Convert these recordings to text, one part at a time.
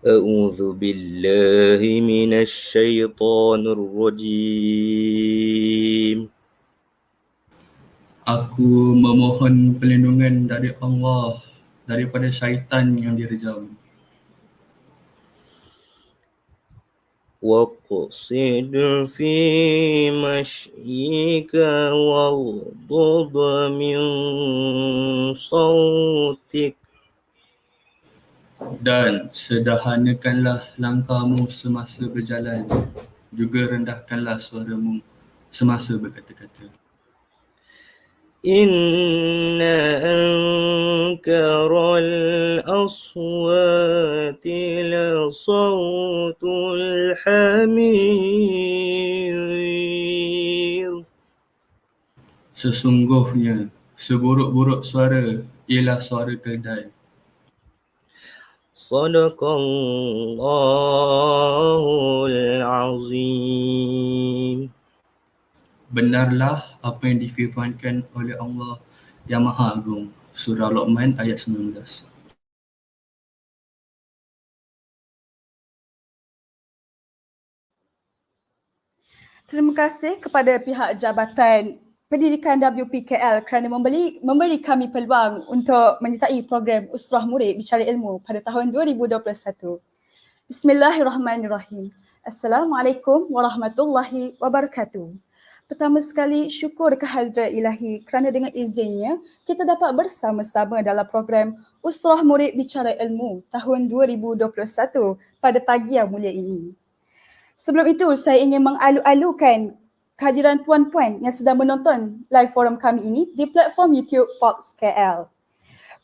أعوذ بالله من الشيطان الرجيم. Aku memohon perlindungan dari Allah daripada syaitan yang direjam. واقصد في مشيك واغضض من صوتك Dan sederhanakanlah langkahmu semasa berjalan. Juga rendahkanlah suaramu semasa berkata-kata. إن أنكر الأصوات لصوت الحمير. Sesungguhnya seburuk-buruk suara ialah suara keledai. صدق الله العظيم. Benarlah apa yang difirmankan oleh Allah yang Maha Agung. Surah Luqman ayat 19. Terima kasih kepada pihak Jabatan Pendidikan WPKL kerana memberi kami peluang untuk menyertai program Usrah Murid Bicara Ilmu pada tahun 2021. Bismillahirrahmanirrahim. Assalamualaikum warahmatullahi wabarakatuh. Pertama sekali, syukur kehadrat ilahi kerana dengan izinnya kita dapat bersama-sama dalam program Usrah Murid Bicara Ilmu tahun 2021 pada pagi yang mulia ini. Sebelum itu, saya ingin mengalu-alukan kehadiran puan-puan yang sedang menonton live forum kami ini di platform YouTube Fox KL.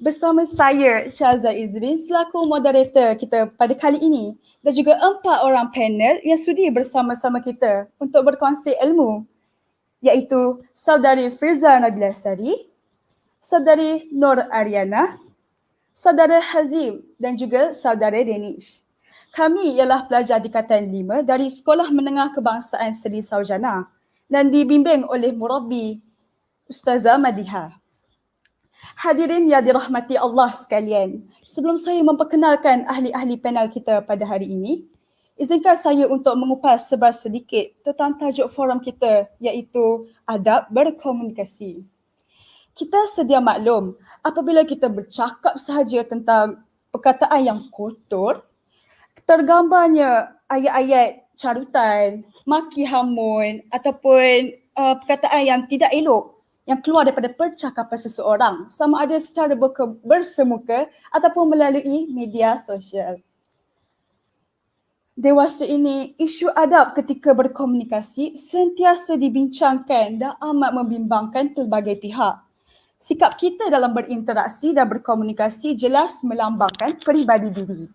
Bersama saya, Syaza Izrin, selaku moderator kita pada kali ini dan juga 4 orang panel yang sudi bersama-sama kita untuk berkongsi ilmu, iaitu Saudari Firza Nabila Sari, Saudari Nur Ariana, Saudara Hazim dan juga Saudara Danish. Kami ialah pelajar Tingkatan 5 dari Sekolah Menengah Kebangsaan Seri Sarjana dan dibimbing oleh Murabbi Ustazah Madiha. Hadirin yang dirahmati Allah sekalian, sebelum saya memperkenalkan ahli-ahli panel kita pada hari ini, izinkan saya untuk mengupas sedikit tentang tajuk forum kita, iaitu adab berkomunikasi. Kita sedia maklum, apabila kita bercakap sahaja tentang perkataan yang kotor, tergambarnya ayat-ayat carutan, maki hamun ataupun perkataan yang tidak elok yang keluar daripada percakapan seseorang, sama ada secara bersemuka ataupun melalui media sosial. Dewasa ini, isu adab ketika berkomunikasi sentiasa dibincangkan dan amat membimbangkan pelbagai pihak. Sikap kita dalam berinteraksi dan berkomunikasi jelas melambangkan peribadi diri.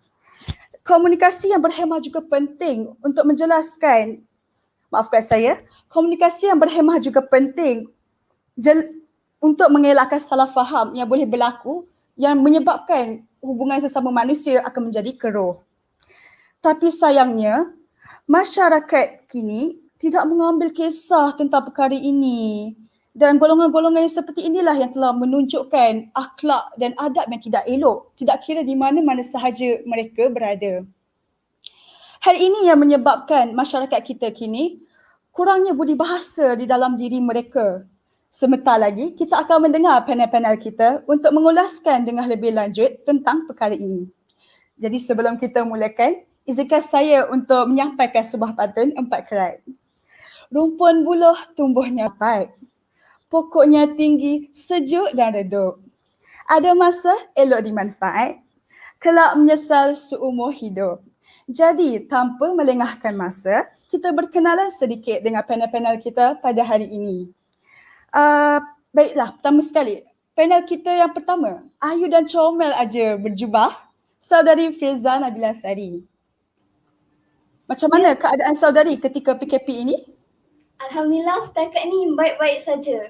Komunikasi yang berhemah juga penting untuk menjelaskan, komunikasi yang berhemah juga penting untuk mengelakkan salah faham yang boleh berlaku yang menyebabkan hubungan sesama manusia akan menjadi keruh. Tapi sayangnya, masyarakat kini tidak mengambil kisah tentang perkara ini dan golongan-golongan yang seperti inilah yang telah menunjukkan akhlak dan adab yang tidak elok, tidak kira di mana-mana sahaja mereka berada. Hal ini yang menyebabkan masyarakat kita kini kurangnya budi bahasa di dalam diri mereka. Sebentar lagi, kita akan mendengar panel-panel kita untuk mengulaskan dengan lebih lanjut tentang perkara ini. Jadi sebelum kita mulakan, izinkan saya untuk menyampaikan sebuah pantun 4 kerat. Rumpun buluh tumbuhnya rapat, pokoknya tinggi, sejuk dan redup. Ada masa elok dimanfaat, kelak menyesal seumur hidup. Jadi tanpa melengahkan masa, kita berkenalan sedikit dengan panel-panel kita pada hari ini. Baiklah, pertama sekali, panel kita yang pertama, ayu dan comel aja berjubah, Saudari Firza Nabila Sari. Macam mana keadaan saudari ketika PKP ini? Alhamdulillah, setakat ni baik-baik saja.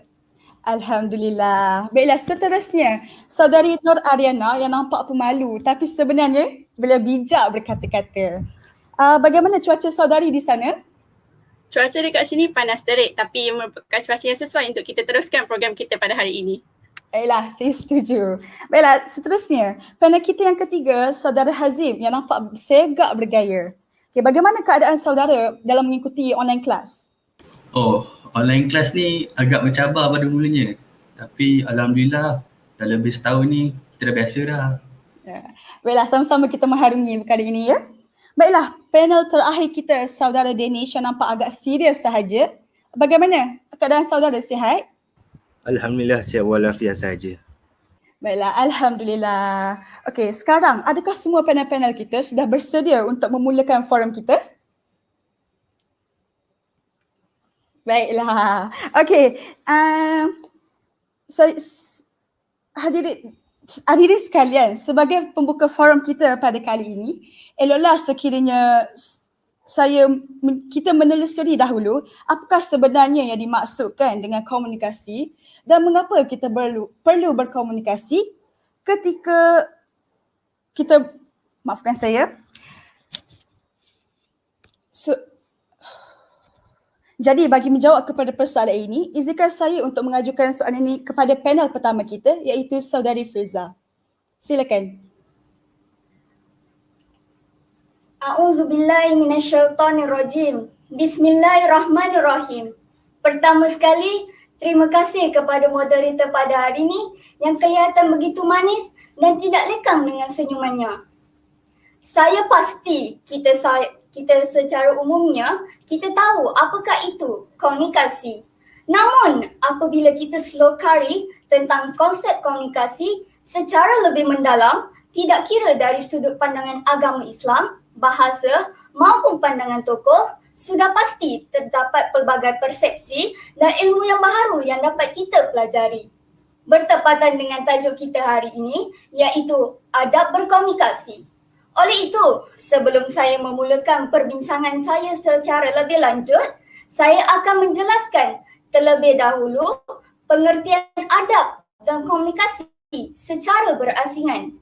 Alhamdulillah. Baiklah, seterusnya, Saudari Nur Ariana yang nampak pemalu tapi sebenarnya beliau bijak berkata-kata. Bagaimana cuaca saudari di sana? Cuaca dekat sini panas terik tapi merupakan cuaca yang sesuai untuk kita teruskan program kita pada hari ini. Baiklah, saya setuju. Baiklah, seterusnya, panel kita yang ketiga, Saudara Hazim yang nampak segak bergaya. Okay, bagaimana keadaan saudara dalam mengikuti online class? Oh, online class ni agak mencabar pada mulanya. Tapi Alhamdulillah dah lebih setahun ni kita dah biasa dah. Ya. Baiklah, sama-sama kita mengharungi perkara ini ya. Baiklah, panel terakhir kita, Saudara Danish yang nampak agak serius sahaja. Bagaimana keadaan saudara, sihat? Alhamdulillah sihat walafiat saja. Baiklah, Alhamdulillah. Okey, sekarang adakah semua panel-panel kita sudah bersedia untuk memulakan forum kita? Baiklah. Okey, hadirin sekalian, sebagai pembuka forum kita pada kali ini, eloklah sekiranya kita menelusuri dahulu apakah sebenarnya yang dimaksudkan dengan komunikasi dan mengapa kita perlu berkomunikasi ketika kita, maafkan saya. Jadi bagi menjawab kepada persoalan ini, izinkan saya untuk mengajukan soalan ini kepada panel pertama kita, iaitu Saudari Firza. Silakan. A'udzubillahi minasyaitonirrajim. Bismillahirrahmanirrahim. Pertama sekali, terima kasih kepada moderator pada hari ini yang kelihatan begitu manis dan tidak lekang dengan senyumannya. Saya pasti kita secara umumnya kita tahu apakah itu komunikasi. Namun apabila kita selokari tentang konsep komunikasi secara lebih mendalam, tidak kira dari sudut pandangan agama Islam, bahasa maupun pandangan tokoh, sudah pasti terdapat pelbagai persepsi dan ilmu yang baharu yang dapat kita pelajari. Bertepatan dengan tajuk kita hari ini, iaitu adab berkomunikasi. Oleh itu, sebelum saya memulakan perbincangan saya secara lebih lanjut, saya akan menjelaskan terlebih dahulu pengertian adab dan komunikasi secara berasingan.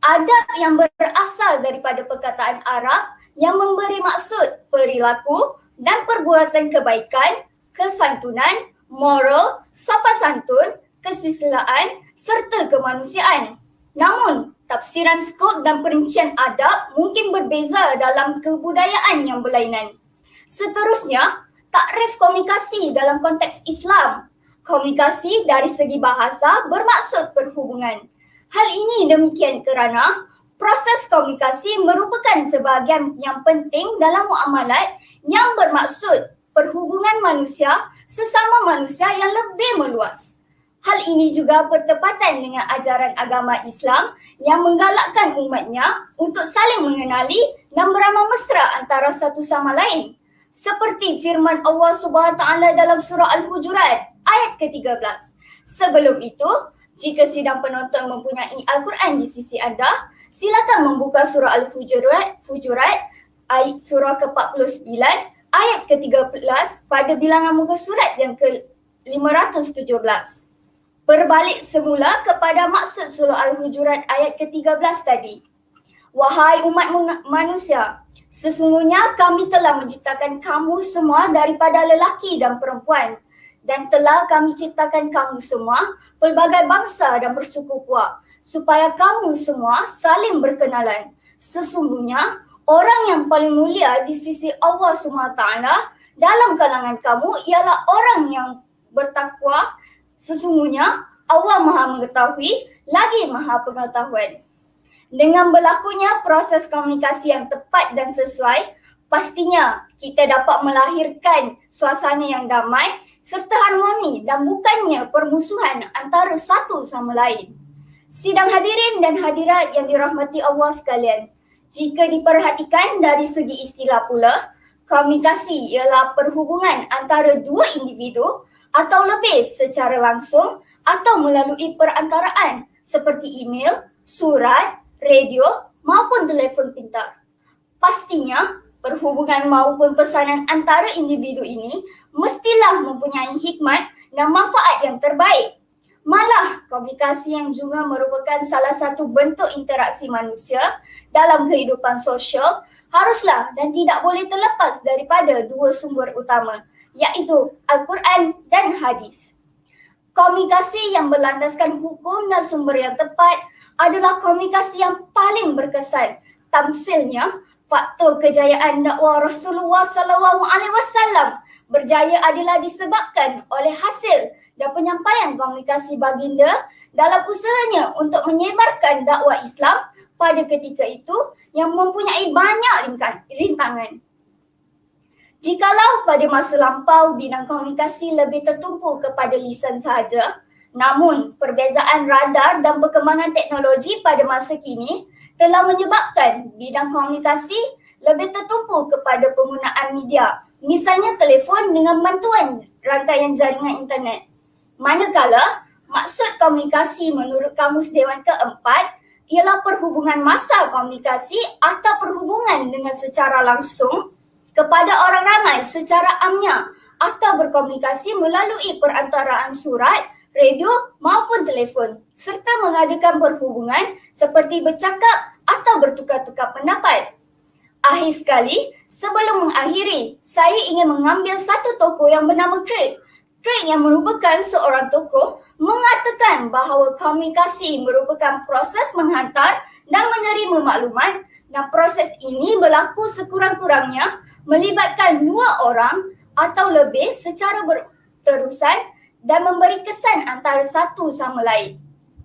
Adab yang berasal daripada perkataan Arab yang memberi maksud perilaku dan perbuatan kebaikan, kesantunan, moral, sopan santun, kesusilaan serta kemanusiaan. Namun, tafsiran skop dan perincian adab mungkin berbeza dalam kebudayaan yang berlainan. Seterusnya, takrif komunikasi dalam konteks Islam. Komunikasi dari segi bahasa bermaksud perhubungan. Hal ini demikian kerana proses komunikasi merupakan sebahagian yang penting dalam muamalat yang bermaksud perhubungan manusia sesama manusia yang lebih meluas. Hal ini juga bertepatan dengan ajaran agama Islam yang menggalakkan umatnya untuk saling mengenali dan beramal mesra antara satu sama lain. Seperti firman Allah SWT dalam surah Al-Hujurat ayat ke-13. Sebelum itu, jika sidang penonton mempunyai Al-Quran di sisi anda, silakan membuka surah Al-Hujurat ayat surah ke-49 ayat ke-13 pada bilangan muka surat yang ke-517. Berbalik semula kepada maksud surah Al-Hujurat ayat ke-13 tadi. Wahai umat manusia, sesungguhnya kami telah menciptakan kamu semua daripada lelaki dan perempuan, dan telah kami ciptakan kamu semua pelbagai bangsa dan bersuku puak, supaya kamu semua saling berkenalan. Sesungguhnya orang yang paling mulia di sisi Allah SWT dalam kalangan kamu ialah orang yang bertakwa. Sesungguhnya Allah Maha Mengetahui lagi Maha Pengetahuan. Dengan berlakunya proses komunikasi yang tepat dan sesuai, pastinya kita dapat melahirkan suasana yang damai serta harmoni dan bukannya permusuhan antara satu sama lain. Sidang hadirin dan hadirat yang dirahmati Allah sekalian, jika diperhatikan dari segi istilah pula, komunikasi ialah perhubungan antara dua individu atau lebih secara langsung atau melalui perantaraan seperti email, surat, radio maupun telefon pintar. Pastinya, perhubungan maupun pesanan antara individu ini mestilah mempunyai hikmat dan manfaat yang terbaik. Malah, komunikasi yang juga merupakan salah satu bentuk interaksi manusia dalam kehidupan sosial haruslah dan tidak boleh terlepas daripada dua sumber utama, iaitu Al-Quran dan Hadis. Komunikasi yang berlandaskan hukum dan sumber yang tepat adalah komunikasi yang paling berkesan. Tamsilnya, faktor kejayaan dakwah Rasulullah SAW berjaya adalah disebabkan oleh hasil dan penyampaian komunikasi baginda dalam usahanya untuk menyebarkan dakwah Islam pada ketika itu yang mempunyai banyak rintangan. Jikalau pada masa lampau bidang komunikasi lebih tertumpu kepada lisan sahaja, namun perbezaan radar dan perkembangan teknologi pada masa kini telah menyebabkan bidang komunikasi lebih tertumpu kepada penggunaan media, misalnya telefon dengan bantuan rangkaian jaringan internet. Manakala maksud komunikasi menurut Kamus Dewan Keempat ialah perhubungan massa komunikasi atau perhubungan dengan secara langsung kepada orang ramai secara amnya atau berkomunikasi melalui perantaraan surat, radio maupun telefon serta mengadakan perhubungan seperti bercakap atau bertukar-tukar pendapat. Akhir sekali, sebelum mengakhiri, saya ingin mengambil satu tokoh yang bernama Craig. Craig yang merupakan seorang tokoh mengatakan bahawa komunikasi merupakan proses menghantar dan menerima maklumat dan proses ini berlaku sekurang-kurangnya melibatkan dua orang atau lebih secara berterusan dan memberi kesan antara satu sama lain.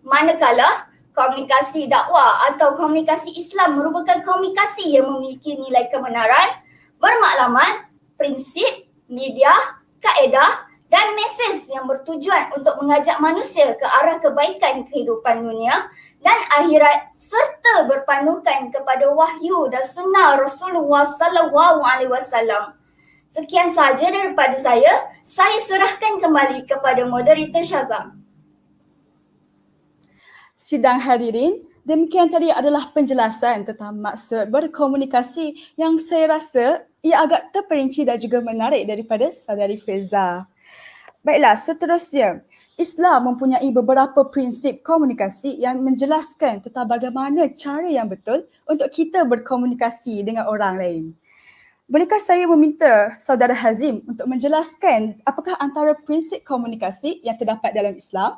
Manakala komunikasi dakwah atau komunikasi Islam merupakan komunikasi yang memiliki nilai kebenaran, bermaklumat, prinsip, media, kaedah dan mesej yang bertujuan untuk mengajak manusia ke arah kebaikan kehidupan dunia dan akhirat serta berpandukan kepada wahyu dan sunnah Rasulullah SAW. Sekian sahaja daripada saya serahkan kembali kepada moderator Syazah. Sidang hadirin, demikian tadi adalah penjelasan tentang maksud berkomunikasi yang saya rasa ia agak terperinci dan juga menarik daripada saudari Feza. Baiklah, seterusnya, Islam mempunyai beberapa prinsip komunikasi yang menjelaskan tentang bagaimana cara yang betul untuk kita berkomunikasi dengan orang lain. Bolehkah saya meminta saudara Hazim untuk menjelaskan apakah antara prinsip komunikasi yang terdapat dalam Islam?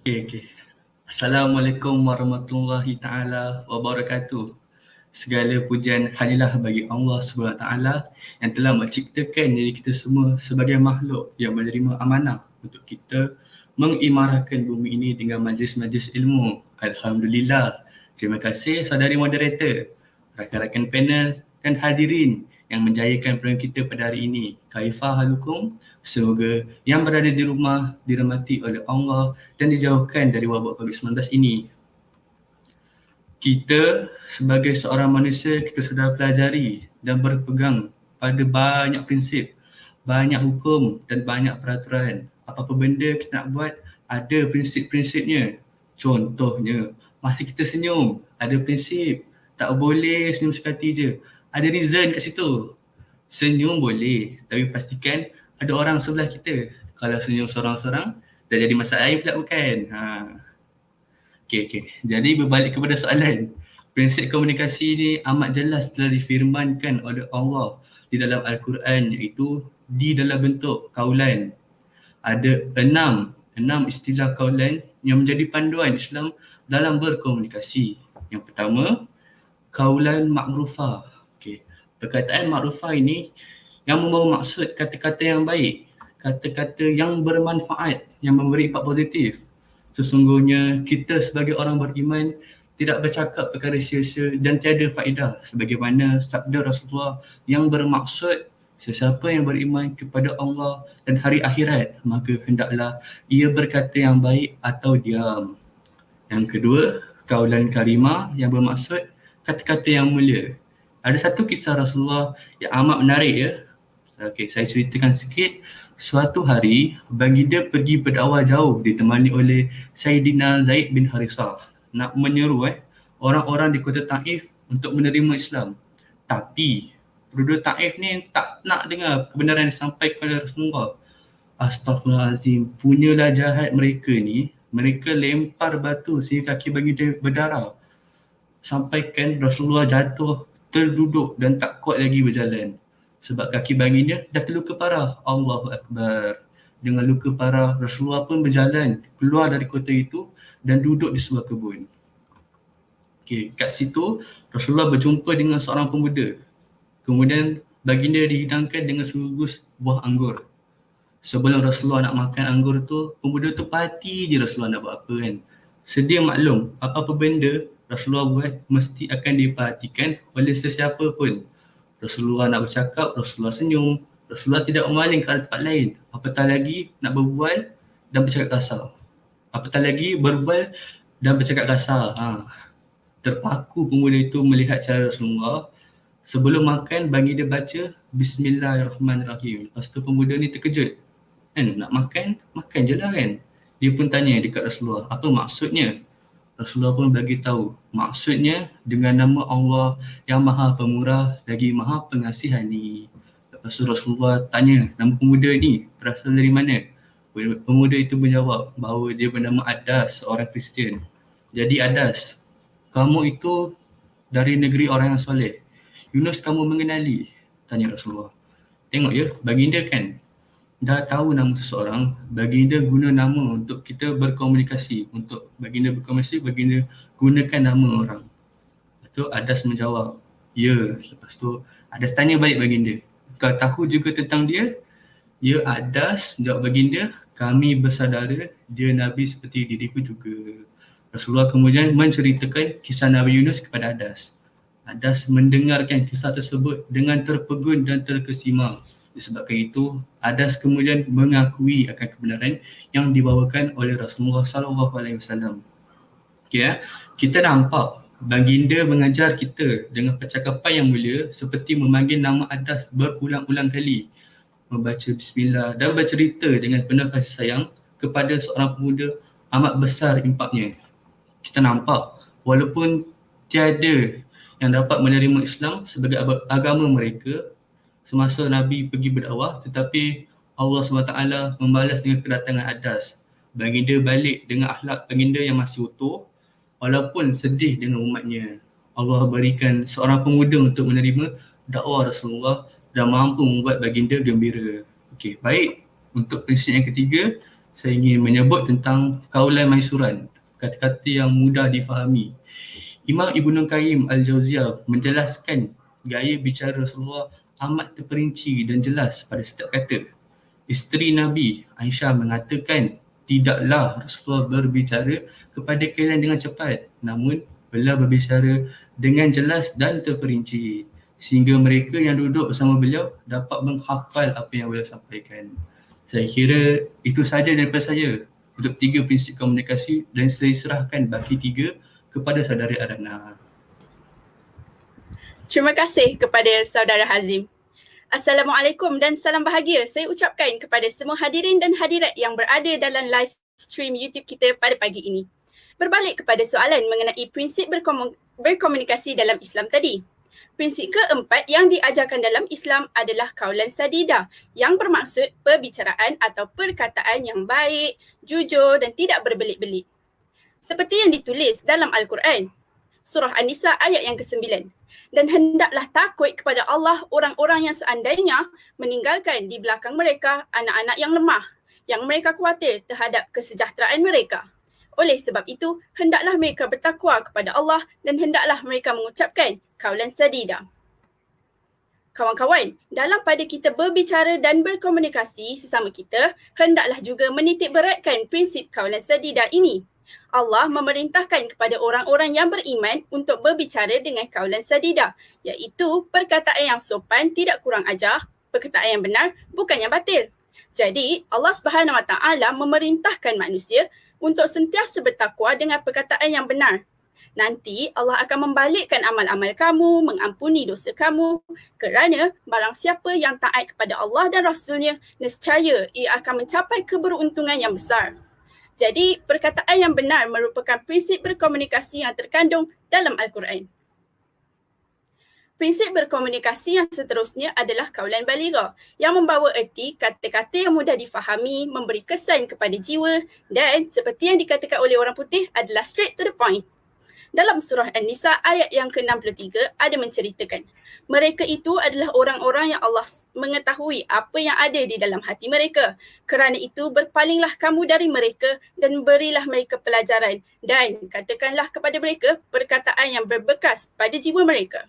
Okey. Assalamualaikum warahmatullahi taala wabarakatuh. Segala pujian hadilah bagi Allah SWT yang telah menciptakan diri kita semua sebagai makhluk yang menerima amanah untuk kita mengimarahkan bumi ini dengan majlis-majlis ilmu. Alhamdulillah. Terima kasih saudari moderator, rakan-rakan panel dan hadirin yang menjayakan program kita pada hari ini. Kaifah halukum? Semoga yang berada di rumah dirahmati oleh Allah dan dijauhkan dari wabak COVID-19 ini. Kita sebagai seorang manusia, kita sudah pelajari dan berpegang pada banyak prinsip, banyak hukum dan banyak peraturan. Apa-apa benda kita nak buat, ada prinsip-prinsipnya. Contohnya, masa kita senyum, ada prinsip. Tak boleh senyum sekali je. Ada reason kat situ. Senyum boleh, tapi pastikan ada orang sebelah kita. Kalau senyum seorang-seorang, dah jadi masalah air pula bukan? Okey. Jadi berbalik kepada soalan. Prinsip komunikasi ini amat jelas telah difirmankan oleh Allah di dalam Al-Quran, iaitu di dalam bentuk kaulan. Ada enam istilah kaulan yang menjadi panduan Islam dalam berkomunikasi. Yang pertama, kaulan ma'rufah. Okey. Perkataan ma'rufah ini yang membawa maksud kata-kata yang baik, kata-kata yang bermanfaat, yang memberi impak positif. Sesungguhnya kita sebagai orang beriman tidak bercakap perkara sia-sia dan tiada faedah, sebagaimana sabda Rasulullah yang bermaksud sesiapa yang beriman kepada Allah dan hari akhirat, maka hendaklah ia berkata yang baik atau diam. Yang kedua, kaulan karimah yang bermaksud kata-kata yang mulia. Ada satu kisah Rasulullah yang amat menarik ya. Okey, saya ceritakan sikit. Suatu hari, baginda pergi berdakwah jauh ditemani oleh Sayyidina Zaid bin Harithah nak menyeru orang-orang di kota Taif untuk menerima Islam. Tapi Penduduk Taif ni tak nak dengar kebenaran yang disampaikan oleh Rasulullah. Astaghfirullahalazim, punyalah jahat mereka ni. Mereka lempar batu sehingga kaki baginda berdarah. Sampaikan Rasulullah jatuh, terduduk dan tak kuat lagi berjalan. Sebab kaki baginda dah terluka parah. Allahu Akbar. Dengan luka parah, Rasulullah pun berjalan keluar dari kota itu dan duduk di sebuah kebun. Okey, kat situ Rasulullah berjumpa dengan seorang pemuda. Kemudian baginda dihidangkan dengan sebungkus buah anggur. Sebelum Rasulullah nak makan anggur tu, pemuda tu parti je Rasulullah nak buat apa kan. Sedia maklum, apa-apa benda Rasulullah buat mesti akan diperhatikan oleh sesiapa pun. Rasulullah nak bercakap, Rasulullah senyum. Rasulullah tidak memaling ke arah tempat lain. Apatah lagi nak berbual dan bercakap kasar. Apatah lagi berbual dan bercakap kasar. Terpaku pemuda itu melihat cara Rasulullah. Sebelum makan, baginda baca Bismillahirrahmanirrahim. Lepas tu pemuda ni terkejut. Kan, nak makan, makan je lah kan. Dia pun tanya dekat Rasulullah, apa maksudnya? Rasulullah pun bagi tahu, maksudnya dengan nama Allah yang Maha Pemurah lagi Maha Pengasihani. Lepas tu Rasulullah tanya, nama pemuda ni berasal dari mana? Pemuda itu menjawab bahawa dia bernama Adas, seorang Kristian. Jadi Adas, kamu itu dari negeri orang yang soleh. Yunus kamu mengenali? Tanya Rasulullah. Tengok ya, baginda kan dah tahu nama seseorang, baginda guna nama untuk kita berkomunikasi. Untuk baginda berkomunikasi, baginda gunakan nama orang. Lepas tu Adas menjawab, ya. Lepas tu Adas tanya balik baginda, kau tahu juga tentang dia? Ya Adas, jawab baginda, kami bersaudara, dia Nabi seperti diriku juga. Rasulullah kemudian menceritakan kisah Nabi Yunus kepada Adas. Adas mendengarkan kisah tersebut dengan terpegun dan terkesima. Disebabkan itu, Adas kemudian mengakui akan kebenaran yang dibawakan oleh Rasulullah SAW. Okay, kita nampak baginda mengajar kita dengan percakapan yang mulia seperti memanggil nama Adas berulang-ulang kali, membaca bismillah dan bercerita dengan penuh kasih sayang kepada seorang pemuda amat besar impaknya. Kita nampak walaupun tiada yang dapat menerima Islam sebagai agama mereka semasa Nabi pergi berdakwah, tetapi Allah SWT membalas dengan kedatangan Adas. Baginda balik dengan akhlak baginda yang masih utuh walaupun sedih dengan umatnya. Allah berikan seorang pemuda untuk menerima dakwah Rasulullah dan mampu membuat baginda gembira. Okey, baik. Untuk prinsip yang ketiga, saya ingin menyebut tentang kaulan maisuran, kata-kata yang mudah difahami. Imam Ibnu Qayyim Al-Jauziyah menjelaskan gaya bicara Rasulullah amat terperinci dan jelas pada setiap kata. Isteri Nabi Aisyah mengatakan tidaklah Rasulullah berbicara kepada kalian dengan cepat, namun beliau berbicara dengan jelas dan terperinci sehingga mereka yang duduk bersama beliau dapat menghafal apa yang beliau sampaikan. Saya kira itu sahaja daripada saya untuk 3 prinsip komunikasi dan saya serahkan baki 3 kepada saudara Adana. Terima kasih kepada saudara Hazim. Assalamualaikum dan salam bahagia saya ucapkan kepada semua hadirin dan hadirat yang berada dalam live stream YouTube kita pada pagi ini. Berbalik kepada soalan mengenai prinsip berkomunikasi dalam Islam tadi. Prinsip keempat yang diajarkan dalam Islam adalah kaulan sadida yang bermaksud perbicaraan atau perkataan yang baik, jujur dan tidak berbelit-belit. Seperti yang ditulis dalam Al-Quran, Surah An-Nisa ayat yang ke-9. Dan hendaklah takut kepada Allah orang-orang yang seandainya meninggalkan di belakang mereka anak-anak yang lemah, yang mereka khawatir terhadap kesejahteraan mereka. Oleh sebab itu, hendaklah mereka bertakwa kepada Allah dan hendaklah mereka mengucapkan kaulan sadida. Kawan-kawan, dalam pada kita berbicara dan berkomunikasi sesama kita, hendaklah juga menitik beratkan prinsip kaulan sadida ini. Allah memerintahkan kepada orang-orang yang beriman untuk berbicara dengan kaulan sadida, iaitu perkataan yang sopan, tidak kurang ajar, perkataan yang benar, bukan yang batil. Jadi, Allah SWT memerintahkan manusia untuk sentiasa bertakwa dengan perkataan yang benar. Nanti Allah akan membalikkan amal-amal kamu, mengampuni dosa kamu kerana barang siapa yang taat kepada Allah dan Rasulnya, nescaya ia akan mencapai keberuntungan yang besar. Jadi, perkataan yang benar merupakan prinsip berkomunikasi yang terkandung dalam Al-Quran. Prinsip berkomunikasi yang seterusnya adalah kaulan balighah yang membawa erti kata-kata yang mudah difahami, memberi kesan kepada jiwa dan seperti yang dikatakan oleh orang putih adalah straight to the point. Dalam surah An-Nisa ayat yang ke-63 ada menceritakan, mereka itu adalah orang-orang yang Allah mengetahui apa yang ada di dalam hati mereka. Kerana itu berpalinglah kamu dari mereka dan berilah mereka pelajaran dan katakanlah kepada mereka perkataan yang berbekas pada jiwa mereka.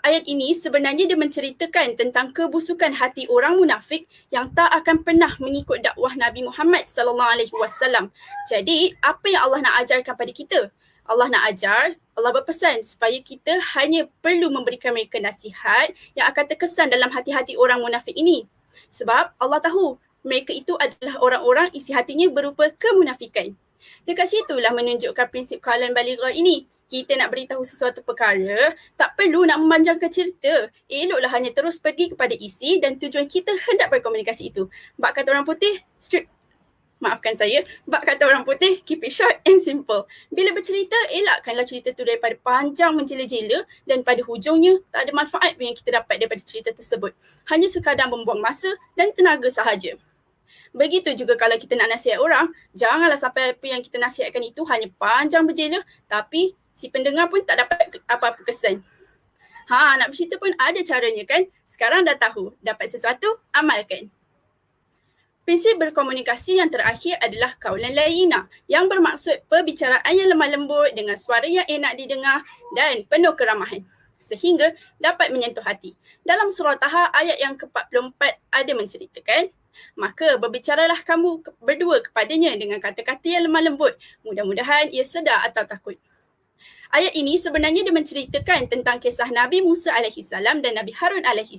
Ayat ini sebenarnya dia menceritakan tentang kebusukan hati orang munafik yang tak akan pernah mengikut dakwah Nabi Muhammad SAW. Jadi, apa yang Allah nak ajarkan pada kita? Allah nak ajar, Allah berpesan supaya kita hanya perlu memberikan mereka nasihat yang akan terkesan dalam hati-hati orang munafik ini. Sebab Allah tahu mereka itu adalah orang-orang isi hatinya berupa kemunafikan. Dekat situlah menunjukkan prinsip kaulan balighah ini. Kita nak beritahu sesuatu perkara, tak perlu nak memanjangkan cerita. Eloklah hanya terus pergi kepada isi dan tujuan kita hendak berkomunikasi itu. Bak kata orang putih, bak kata orang putih, keep it short and simple. Bila bercerita, elakkanlah cerita tu daripada panjang menjela-jela dan pada hujungnya tak ada manfaat pun yang kita dapat daripada cerita tersebut. Hanya sekadar membuang masa dan tenaga sahaja. Begitu juga kalau kita nak nasihat orang, janganlah sampai apa yang kita nasihatkan itu hanya panjang berjela tapi si pendengar pun tak dapat apa-apa kesan. Nak bercerita pun ada caranya kan? Sekarang dah tahu, dapat sesuatu, amalkan. Prinsip berkomunikasi yang terakhir adalah kaulan layyinah yang bermaksud perbicaraan yang lemah lembut dengan suara yang enak didengar dan penuh keramahan sehingga dapat menyentuh hati. Dalam surah Taha ayat yang ke-44 ada menceritakan, maka berbicaralah kamu berdua kepadanya dengan kata-kata yang lemah lembut. Mudah-mudahan ia sedar atau takut. Ayat ini sebenarnya dia menceritakan tentang kisah Nabi Musa AS dan Nabi Harun AS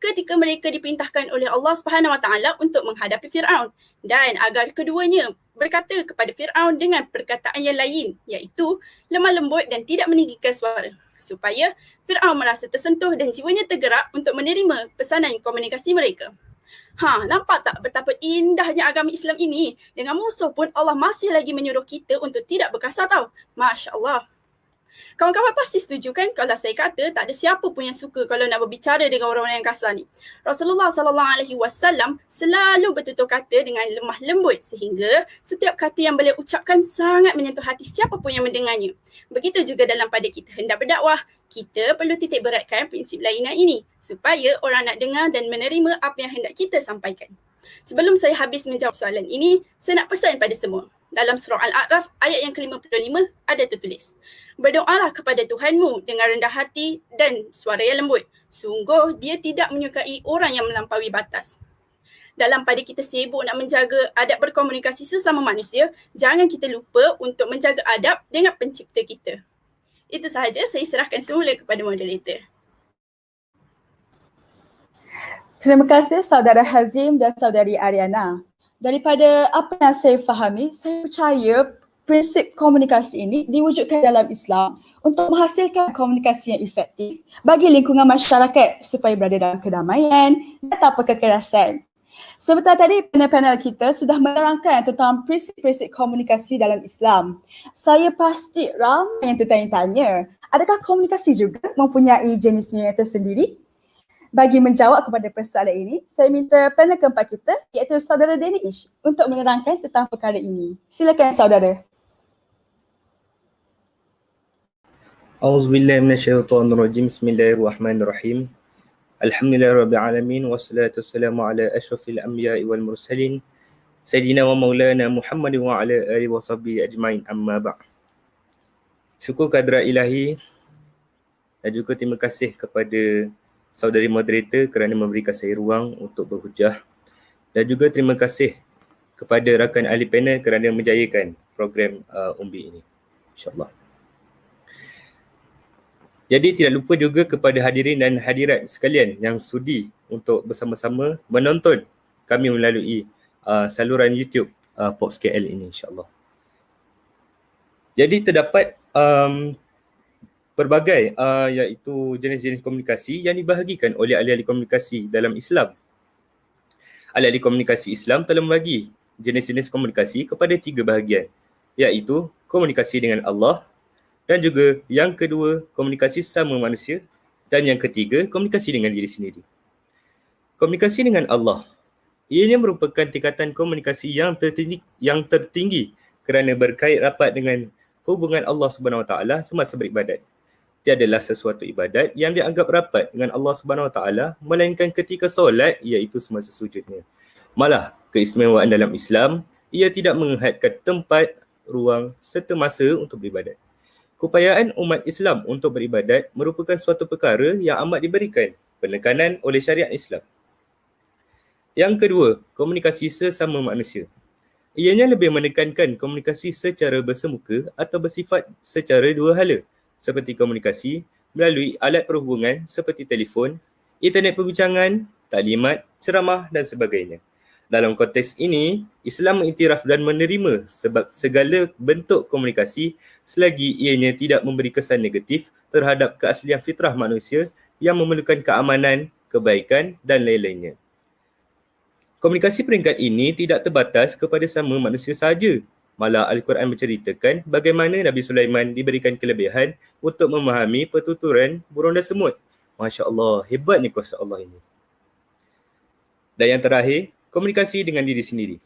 ketika mereka diperintahkan oleh Allah SWT untuk menghadapi Fir'aun dan agar keduanya berkata kepada Fir'aun dengan perkataan yang lain iaitu lemah lembut dan tidak meninggikan suara supaya Fir'aun merasa tersentuh dan jiwanya tergerak untuk menerima pesanan komunikasi mereka. Nampak tak betapa indahnya agama Islam ini? Dengan musuh pun Allah masih lagi menyuruh kita untuk tidak berkasar tau. Masya Allah. Kawan-kawan pasti setuju kan kalau saya kata tak ada siapa pun yang suka kalau nak berbicara dengan orang-orang yang kasar ni. Rasulullah SAW selalu bertutur kata dengan lemah lembut sehingga setiap kata yang beliau ucapkan sangat menyentuh hati siapa pun yang mendengarnya. Begitu juga dalam pada kita hendak berdakwah, kita perlu titik beratkan prinsip lainah ini supaya orang nak dengar dan menerima apa yang hendak kita sampaikan. Sebelum saya habis menjawab soalan ini, saya nak pesan pada semua. Dalam surah Al-A'raf ayat yang ke-55 ada tertulis, berdoalah kepada Tuhanmu dengan rendah hati dan suara yang lembut. Sungguh dia tidak menyukai orang yang melampaui batas. Dalam pada kita sibuk nak menjaga adab berkomunikasi sesama manusia, jangan kita lupa untuk menjaga adab dengan pencipta kita. Itu sahaja, saya serahkan semula kepada moderator. Terima kasih saudara Hazim dan saudari Ariana. Daripada apa yang saya fahami, saya percaya prinsip komunikasi ini diwujudkan dalam Islam untuk menghasilkan komunikasi yang efektif bagi lingkungan masyarakat supaya berada dalam kedamaian dan tanpa kekerasan. Sebentar tadi panel-panel kita sudah menerangkan tentang prinsip-prinsip komunikasi dalam Islam. Saya pasti ramai yang tertanya-tanya, adakah komunikasi juga mempunyai jenisnya tersendiri? Bagi menjawab kepada persoalan ini, saya minta panel keempat kita iaitu saudara Danish untuk menerangkan tentang perkara ini. Silakan saudara. Auzubillahi minasyaitonirrajim. Bismillahirrahmanirrahim. Alhamdulillahirabbil alamin wassalatu wassalamu ala asyrafil anbiya'i wal mursalin sayyidina wa maulana Muhammad wa ala alihi washabbihi ajmain, amma ba'd. Syukur kehadrat ilahi dan juga terima kasih kepada saudari moderator kerana memberikan saya ruang untuk berhujah, dan juga terima kasih kepada rakan ahli panel kerana menjayakan program Umbi ini, insyaAllah. Jadi tidak lupa juga kepada hadirin dan hadirat sekalian yang sudi untuk bersama-sama menonton kami melalui saluran YouTube Pops KL ini, insyaAllah. Jadi terdapat pelbagai iaitu jenis-jenis komunikasi yang dibahagikan oleh ahli-ahli komunikasi dalam Islam. Ahli-ahli komunikasi Islam telah membagi jenis-jenis komunikasi kepada 3 bahagian, iaitu komunikasi dengan Allah, dan juga yang kedua komunikasi sesama manusia, Dan yang ketiga, komunikasi dengan diri sendiri. Komunikasi dengan Allah. Ianya merupakan tingkatan komunikasi yang tertinggi kerana berkait rapat dengan hubungan Allah Subhanahu Wa Taala semasa beribadat. Tiadalah sesuatu ibadat yang dianggap rapat dengan Allah Subhanahu Wa Taala melainkan ketika solat, iaitu semasa sujudnya. Malah, keistimewaan dalam Islam, ia tidak menghadkan tempat, ruang serta masa untuk beribadat. Keupayaan umat Islam untuk beribadat merupakan suatu perkara yang amat diberikan penekanan oleh syariat Islam. Yang kedua, komunikasi sesama manusia. Ianya lebih menekankan komunikasi secara bersemuka atau bersifat secara dua hala, seperti komunikasi melalui alat perhubungan seperti telefon, internet perbincangan, taklimat, ceramah dan sebagainya. Dalam konteks ini, Islam mengiktiraf dan menerima segala bentuk komunikasi selagi ianya tidak memberi kesan negatif terhadap keaslian fitrah manusia yang memerlukan keamanan, kebaikan dan lain-lainnya. Komunikasi peringkat ini tidak terbatas kepada sama manusia sahaja. Malah Al-Quran menceritakan bagaimana Nabi Sulaiman diberikan kelebihan untuk memahami pertuturan burung dan semut. Masya Allah, hebatnya kuasa Allah ini. Dan yang terakhir, komunikasi dengan diri sendiri.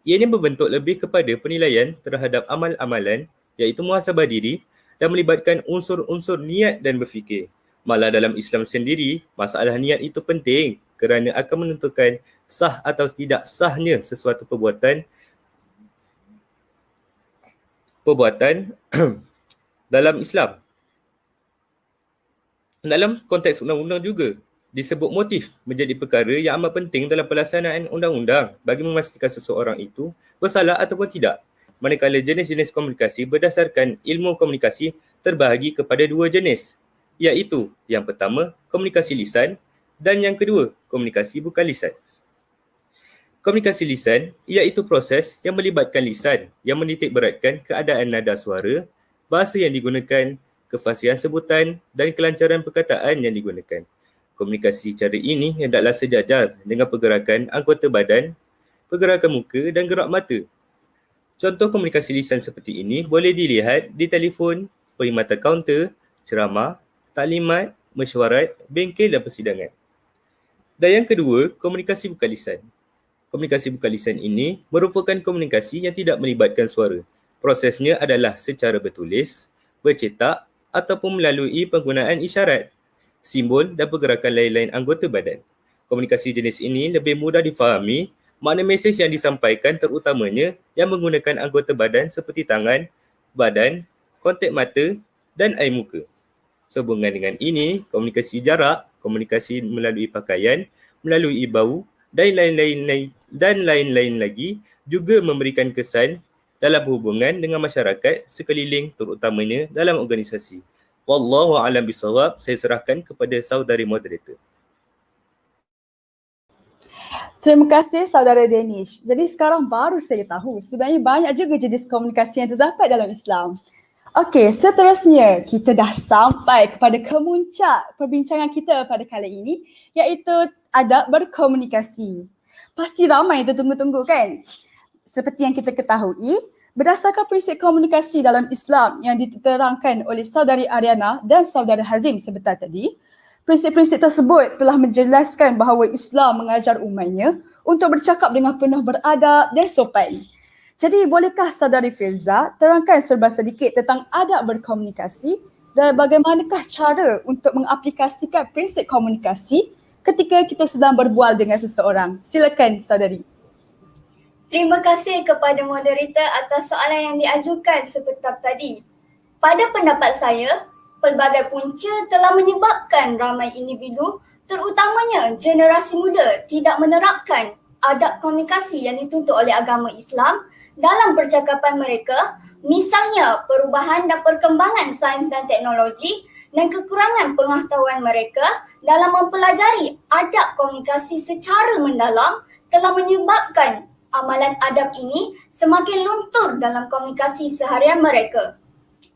Ianya berbentuk lebih kepada penilaian terhadap amal-amalan, iaitu muhasabah diri dan melibatkan unsur-unsur niat dan berfikir. Malah dalam Islam sendiri, masalah niat itu penting kerana akan menentukan sah atau tidak sahnya sesuatu perbuatan dalam Islam. Dalam konteks undang-undang juga, disebut motif menjadi perkara yang amat penting dalam pelaksanaan undang-undang bagi memastikan seseorang itu bersalah ataupun tidak. Manakala jenis-jenis komunikasi berdasarkan ilmu komunikasi terbahagi kepada dua jenis, iaitu yang pertama, komunikasi lisan dan yang kedua, komunikasi bukan lisan. Komunikasi lisan iaitu proses yang melibatkan lisan yang menitikberatkan keadaan nada suara, bahasa yang digunakan, kefasihan sebutan dan kelancaran perkataan yang digunakan. Komunikasi cara ini hendaklah sejajar dengan pergerakan anggota badan, pergerakan muka dan gerak mata. Contoh komunikasi lisan seperti ini boleh dilihat di telefon, perkhidmatan kaunter, ceramah, taklimat, mesyuarat, bengkel dan persidangan. Dan yang kedua, komunikasi bukan lisan. Komunikasi bukan lisan ini merupakan komunikasi yang tidak melibatkan suara. Prosesnya adalah secara bertulis, bercetak ataupun melalui penggunaan isyarat, simbol dan pergerakan lain-lain anggota badan. Komunikasi jenis ini lebih mudah difahami, makna mesej yang disampaikan terutamanya yang menggunakan anggota badan seperti tangan, badan, kontak mata dan air muka. Sehubungan dengan ini, komunikasi jarak, komunikasi melalui pakaian, melalui bau dan lain-lain lagi juga memberikan kesan dalam hubungan dengan masyarakat sekeliling terutamanya dalam organisasi. Wallahu a'lam bishawab. Saya serahkan kepada saudari moderator. Terima kasih saudara Danish. Jadi sekarang baru saya tahu sebenarnya banyak juga jenis komunikasi yang terdapat dalam Islam. Okey, seterusnya kita dah sampai kepada kemuncak perbincangan kita pada kali ini, iaitu adab berkomunikasi. Pasti ramai tertunggu-tunggu kan? Seperti yang kita ketahui, berdasarkan prinsip komunikasi dalam Islam yang diterangkan oleh saudari Ariana dan saudara Hazim sebentar tadi, prinsip-prinsip tersebut telah menjelaskan bahawa Islam mengajar umatnya untuk bercakap dengan penuh beradab dan sopan. Jadi bolehkah saudari Firza terangkan serba sedikit tentang adab berkomunikasi dan bagaimanakah cara untuk mengaplikasikan prinsip komunikasi ketika kita sedang berbual dengan seseorang? Silakan saudari. Terima kasih kepada moderator atas soalan yang diajukan seperti tadi. Pada pendapat saya, pelbagai punca telah menyebabkan ramai individu, terutamanya generasi muda, tidak menerapkan adab komunikasi yang dituntut oleh agama Islam dalam percakapan mereka, misalnya perubahan dan perkembangan sains dan teknologi dan kekurangan pengetahuan mereka dalam mempelajari adab komunikasi secara mendalam telah menyebabkan amalan adab ini semakin luntur dalam komunikasi seharian mereka.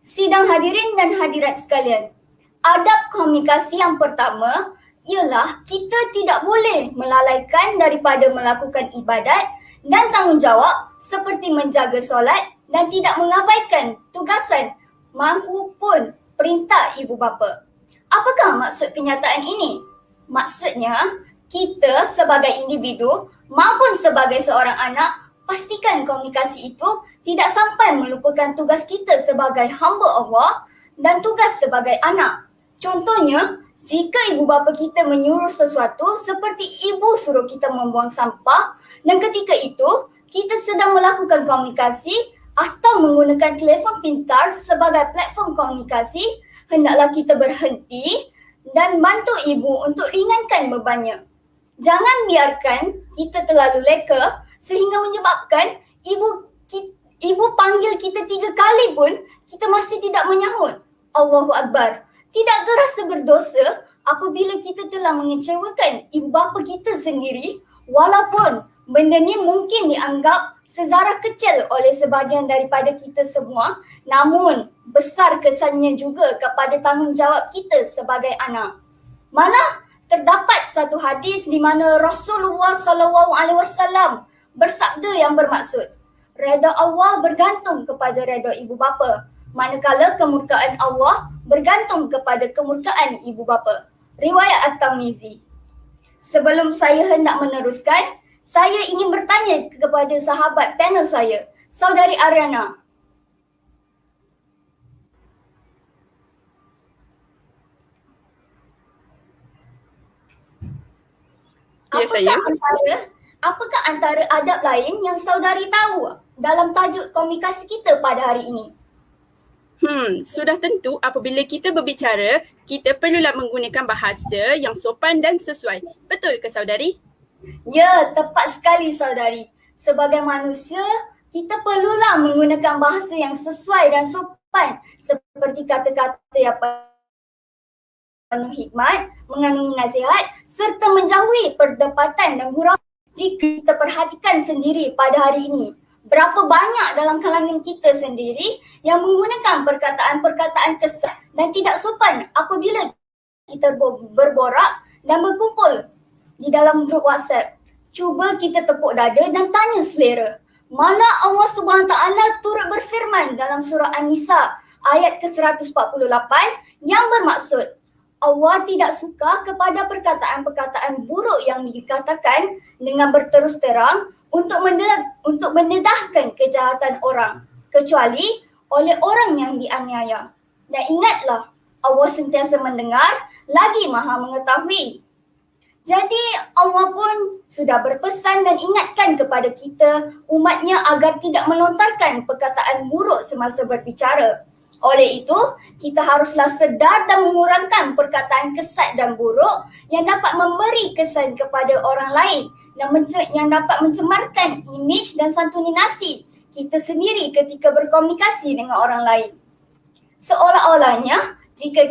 Sidang hadirin dan hadirat sekalian, adab komunikasi yang pertama ialah kita tidak boleh melalaikan daripada melakukan ibadat dan tanggungjawab seperti menjaga solat dan tidak mengabaikan tugasan maupun perintah ibu bapa. Apakah maksud kenyataan ini? Maksudnya, kita sebagai individu maupun sebagai seorang anak, pastikan komunikasi itu tidak sampai melupakan tugas kita sebagai hamba Allah dan tugas sebagai anak. Contohnya, jika ibu bapa kita menyuruh sesuatu seperti ibu suruh kita membuang sampah dan ketika itu kita sedang melakukan komunikasi atau menggunakan telefon pintar sebagai platform komunikasi, hendaklah kita berhenti dan bantu ibu untuk ringankan bebannya. Jangan biarkan kita terlalu leka sehingga menyebabkan ibu panggil kita 3 kali pun kita masih tidak menyahut. Allahu Akbar. Tidak terasa berdosa apabila kita telah mengecewakan ibu bapa kita sendiri walaupun benda ni mungkin dianggap sezara kecil oleh sebahagian daripada kita semua, namun besar kesannya juga kepada tanggungjawab kita sebagai anak. Malah terdapat satu hadis di mana Rasulullah SAW bersabda yang bermaksud, redha Allah bergantung kepada redha ibu bapa, manakala kemurkaan Allah bergantung kepada kemurkaan ibu bapa. Riwayat At-Tirmizi. Sebelum saya hendak meneruskan, saya ingin bertanya kepada sahabat panel saya, Saudari Ariana. Ya, saya. Apakah antara adab lain yang saudari tahu dalam tajuk komunikasi kita pada hari ini? Sudah tentu apabila kita berbicara, kita perlulah menggunakan bahasa yang sopan dan sesuai. Betul ke saudari? Ya, tepat sekali saudari. Sebagai manusia, kita perlulah menggunakan bahasa yang sesuai dan sopan seperti kata-kata yang penuh hikmat, mengandungi nasihat serta menjauhi perdebatan dan gurau. Jika kita perhatikan sendiri pada hari ini, berapa banyak dalam kalangan kita sendiri yang menggunakan perkataan-perkataan kesat dan tidak sopan apabila kita berborak dan berkumpul di dalam grup WhatsApp. Cuba kita tepuk dada dan tanya selera. Malah Allah SWT turut berfirman dalam surah An-Nisa ayat ke-148 yang bermaksud, Allah tidak suka kepada perkataan-perkataan buruk yang dikatakan dengan berterus terang untuk mendedahkan kejahatan orang, kecuali oleh orang yang dianiaya. Dan ingatlah, Allah sentiasa mendengar lagi Maha mengetahui. Jadi Allah pun sudah berpesan dan ingatkan kepada kita umatnya agar tidak melontarkan perkataan buruk semasa berbicara. Oleh itu, kita haruslah sedar dan mengurangkan perkataan kesat dan buruk yang dapat memberi kesan kepada orang lain dan yang dapat mencemarkan imej dan santuninasi kita sendiri ketika berkomunikasi dengan orang lain. Seolah-olahnya, jika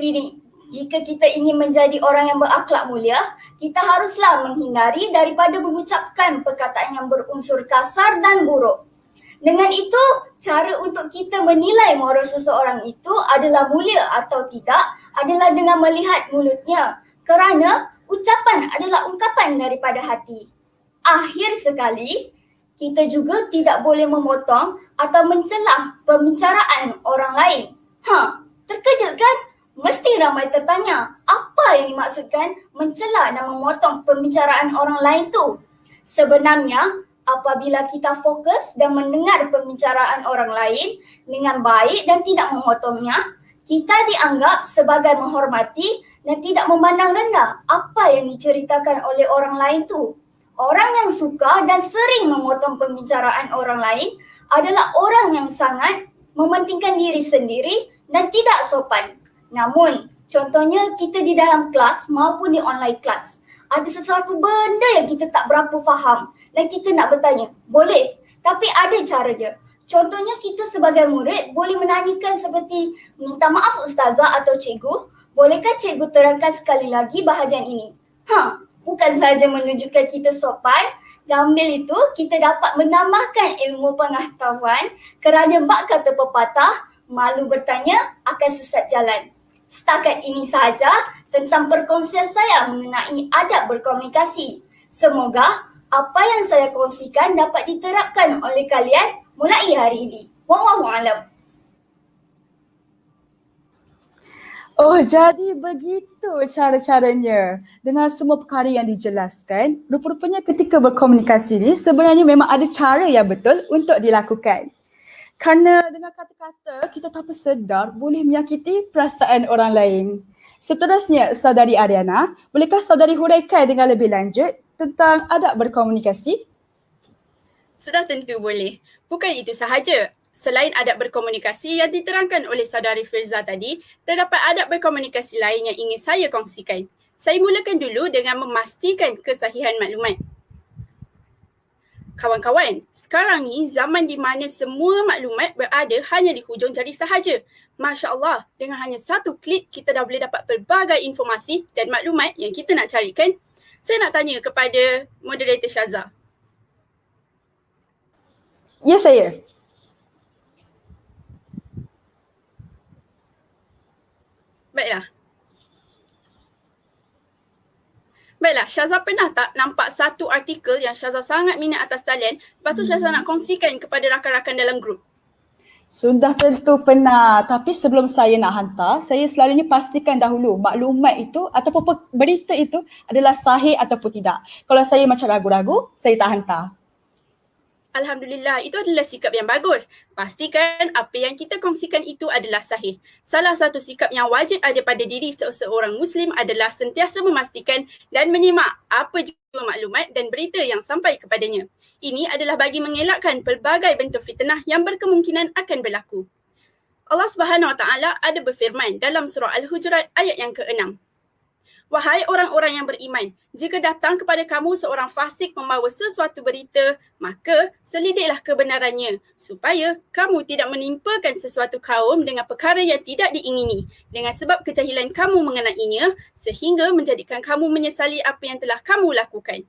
kita ingin menjadi orang yang berakhlak mulia, kita haruslah menghindari daripada mengucapkan perkataan yang berunsur kasar dan buruk. Dengan itu, cara untuk kita menilai moral seseorang itu adalah mulia atau tidak adalah dengan melihat mulutnya, kerana ucapan adalah ungkapan daripada hati. Akhir sekali, kita juga tidak boleh memotong atau mencelah pembicaraan orang lain. Terkejut kan? Mesti ramai tertanya, apa yang dimaksudkan mencelah dan memotong pembicaraan orang lain tu? Sebenarnya, apabila kita fokus dan mendengar pembicaraan orang lain dengan baik dan tidak memotongnya, kita dianggap sebagai menghormati dan tidak memandang rendah apa yang diceritakan oleh orang lain tu. Orang yang suka dan sering memotong pembicaraan orang lain adalah orang yang sangat mementingkan diri sendiri dan tidak sopan. Namun, contohnya kita di dalam kelas maupun di online kelas, ada sesuatu benda yang kita tak berapa faham dan kita nak bertanya, boleh, tapi ada cara dia. Contohnya kita sebagai murid boleh menanyakan seperti, minta maaf ustazah atau cikgu, bolehkah cikgu terangkan sekali lagi bahagian ini? Bukan sahaja menunjukkan kita sopan, sambil itu kita dapat menambahkan ilmu pengetahuan kerana bak kata pepatah, malu bertanya akan sesat jalan. Setakat ini sahaja tentang perkongsian saya mengenai adab berkomunikasi. Semoga apa yang saya kongsikan dapat diterapkan oleh kalian mulai hari ini. Wallahu a'lam. Oh, jadi begitu cara-caranya. Dengan semua perkara yang dijelaskan, rupa-rupanya ketika berkomunikasi ni sebenarnya memang ada cara yang betul untuk dilakukan. Kerana dengan kata-kata kita tanpa sedar boleh menyakiti perasaan orang lain. Seterusnya, Saudari Ariana, bolehkah saudari huraikan dengan lebih lanjut tentang adab berkomunikasi? Sudah tentu boleh. Bukan itu sahaja. Selain adab berkomunikasi yang diterangkan oleh saudari Firza tadi, terdapat adab berkomunikasi lain yang ingin saya kongsikan. Saya mulakan dulu dengan memastikan kesahihan maklumat. Kawan-kawan, sekarang ni zaman di mana semua maklumat berada hanya di hujung jari sahaja. Masya Allah, dengan hanya satu klik kita dah boleh dapat pelbagai informasi dan maklumat yang kita nak carikan. Saya nak tanya kepada moderator Syaza. Ya, saya. Baiklah, Syaza pernah tak nampak satu artikel yang Syaza sangat minat atas talian, lepas tu Syaza nak kongsikan kepada rakan-rakan dalam grup? Sudah tentu pernah, tapi sebelum saya nak hantar, saya selalunya pastikan dahulu maklumat itu ataupun berita itu adalah sahih ataupun tidak. Kalau saya macam ragu-ragu, saya tak hantar. Alhamdulillah, itu adalah sikap yang bagus. Pastikan apa yang kita kongsikan itu adalah sahih. Salah satu sikap yang wajib ada pada diri seorang Muslim adalah sentiasa memastikan dan menyimak apa jua maklumat dan berita yang sampai kepadanya. Ini adalah bagi mengelakkan pelbagai bentuk fitnah yang berkemungkinan akan berlaku. Allah Subhanahu Wa Taala ada berfirman dalam surah Al-Hujurat ayat yang ke-6. Wahai orang-orang yang beriman, jika datang kepada kamu seorang fasik membawa sesuatu berita, maka selidiklah kebenarannya supaya kamu tidak menimpakan sesuatu kaum dengan perkara yang tidak diingini dengan sebab kejahilan kamu mengenainya sehingga menjadikan kamu menyesali apa yang telah kamu lakukan.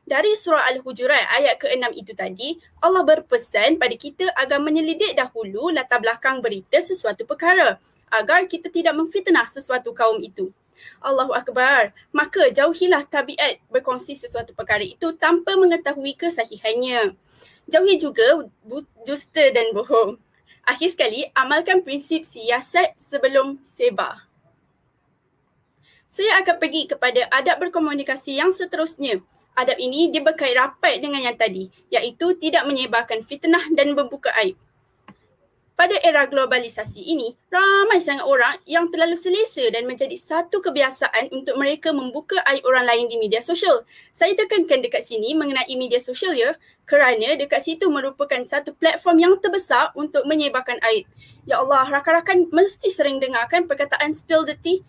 Dari surah Al-Hujurat ayat ke-6 itu tadi, Allah berpesan pada kita agar menyelidik dahulu latar belakang berita sesuatu perkara agar kita tidak memfitnah sesuatu kaum itu. Allahu Akbar. Maka jauhilah tabiat berkongsi sesuatu perkara itu tanpa mengetahui kesahihannya. Jauhi juga dusta dan bohong. Akhir sekali, amalkan prinsip siasat sebelum sebar. Saya akan pergi kepada adab berkomunikasi yang seterusnya. Adab ini dia berkait rapat dengan yang tadi, iaitu tidak menyebarkan fitnah dan membuka aib. Pada era globalisasi ini, ramai sangat orang yang terlalu selesa dan menjadi satu kebiasaan untuk mereka membuka aib orang lain di media sosial. Saya tekankan dekat sini mengenai media sosial ya, kerana dekat situ merupakan satu platform yang terbesar untuk menyebarkan aib. Ya Allah, rakan-rakan mesti sering dengarkan perkataan spill the tea.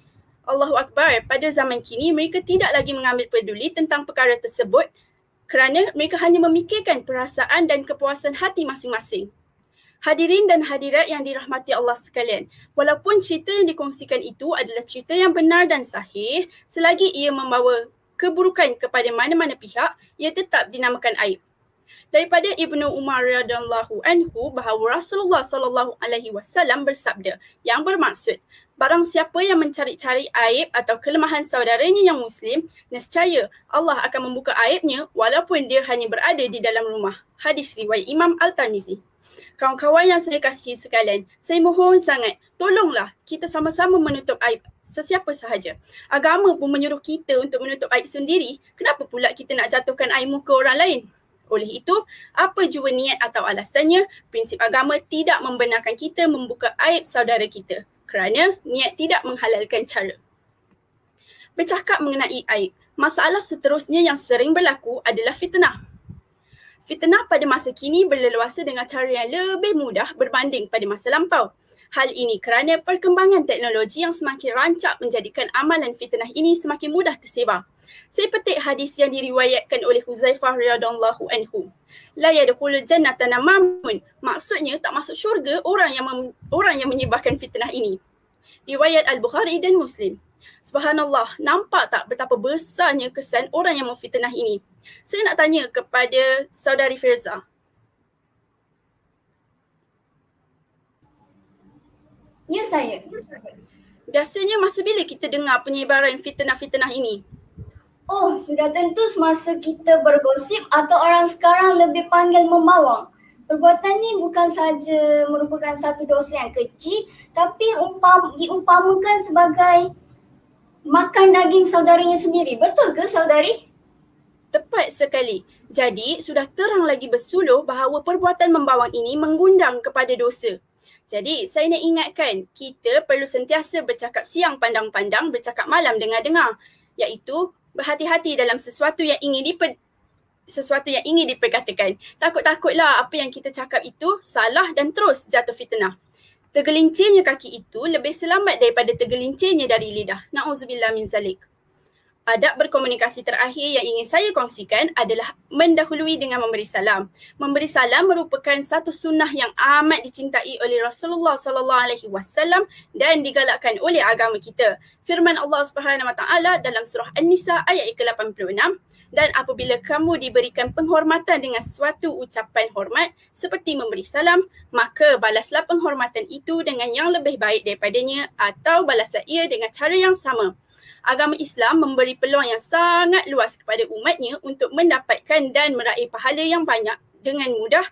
Allahu Akbar, pada zaman kini mereka tidak lagi mengambil peduli tentang perkara tersebut kerana mereka hanya memikirkan perasaan dan kepuasan hati masing-masing. Hadirin dan hadirat yang dirahmati Allah sekalian, walaupun cerita yang dikongsikan itu adalah cerita yang benar dan sahih, selagi ia membawa keburukan kepada mana-mana pihak, ia tetap dinamakan aib. Daripada Ibnu Umar radhiyallahu anhu bahawa Rasulullah sallallahu alaihi wasallam bersabda yang bermaksud, barang siapa yang mencari-cari aib atau kelemahan saudaranya yang muslim, nescaya Allah akan membuka aibnya walaupun dia hanya berada di dalam rumah. Hadis riwayat Imam Al-Tirmizi. Kawan-kawan yang saya kasihi sekalian, saya mohon sangat, tolonglah kita sama-sama menutup aib sesiapa sahaja. Agama pun menyuruh kita untuk menutup aib sendiri, kenapa pula kita nak jatuhkan aib muka orang lain? Oleh itu, apa jua niat atau alasannya, prinsip agama tidak membenarkan kita membuka aib saudara kita kerana niat tidak menghalalkan cara. Bercakap mengenai aib, masalah seterusnya yang sering berlaku adalah fitnah. Fitnah pada masa kini berleluasa dengan cara yang lebih mudah berbanding pada masa lampau. Hal ini kerana perkembangan teknologi yang semakin rancak menjadikan amalan fitnah ini semakin mudah tersebar. Saya petik hadis yang diriwayatkan oleh Huzaifah radhiyallahu anhu. La yadkhulul jannata namamun. Maksudnya tak masuk syurga orang yang menyebarkan fitnah ini. Riwayat Al-Bukhari dan Muslim. Subhanallah, nampak tak betapa besarnya kesan orang yang memfitnah ini? Saya nak tanya kepada saudari Firza. Ya, saya. Biasanya masa bila kita dengar penyebaran fitnah-fitnah ini? Oh, sudah tentu semasa kita bergosip atau orang sekarang lebih panggil membawang. Perbuatan ni bukan saja merupakan satu dosa yang kecil, tapi diumpamakan sebagai makan daging saudaranya sendiri. Betul ke saudari? Tepat sekali. Jadi, sudah terang lagi bersuluh bahawa perbuatan membawang ini mengundang kepada dosa. Jadi, saya nak ingatkan, kita perlu sentiasa bercakap siang pandang-pandang, bercakap malam dengar-dengar. Iaitu, berhati-hati dalam sesuatu yang ingin diperkatakan. Takut-takutlah apa yang kita cakap itu salah dan terus jatuh fitnah. Tergelincirnya kaki itu lebih selamat daripada tergelincirnya dari lidah. Na'udzubillah min zalik. Adab berkomunikasi terakhir yang ingin saya kongsikan adalah mendahului dengan memberi salam. Memberi salam merupakan satu sunnah yang amat dicintai oleh Rasulullah SAW dan digalakkan oleh agama kita. Firman Allah Subhanahu Wa Taala dalam surah An-Nisa ayat ke-86, dan apabila kamu diberikan penghormatan dengan suatu ucapan hormat seperti memberi salam, maka balaslah penghormatan itu dengan yang lebih baik daripadanya atau balaslah ia dengan cara yang sama. Agama Islam memberi peluang yang sangat luas kepada umatnya untuk mendapatkan dan meraih pahala yang banyak dengan mudah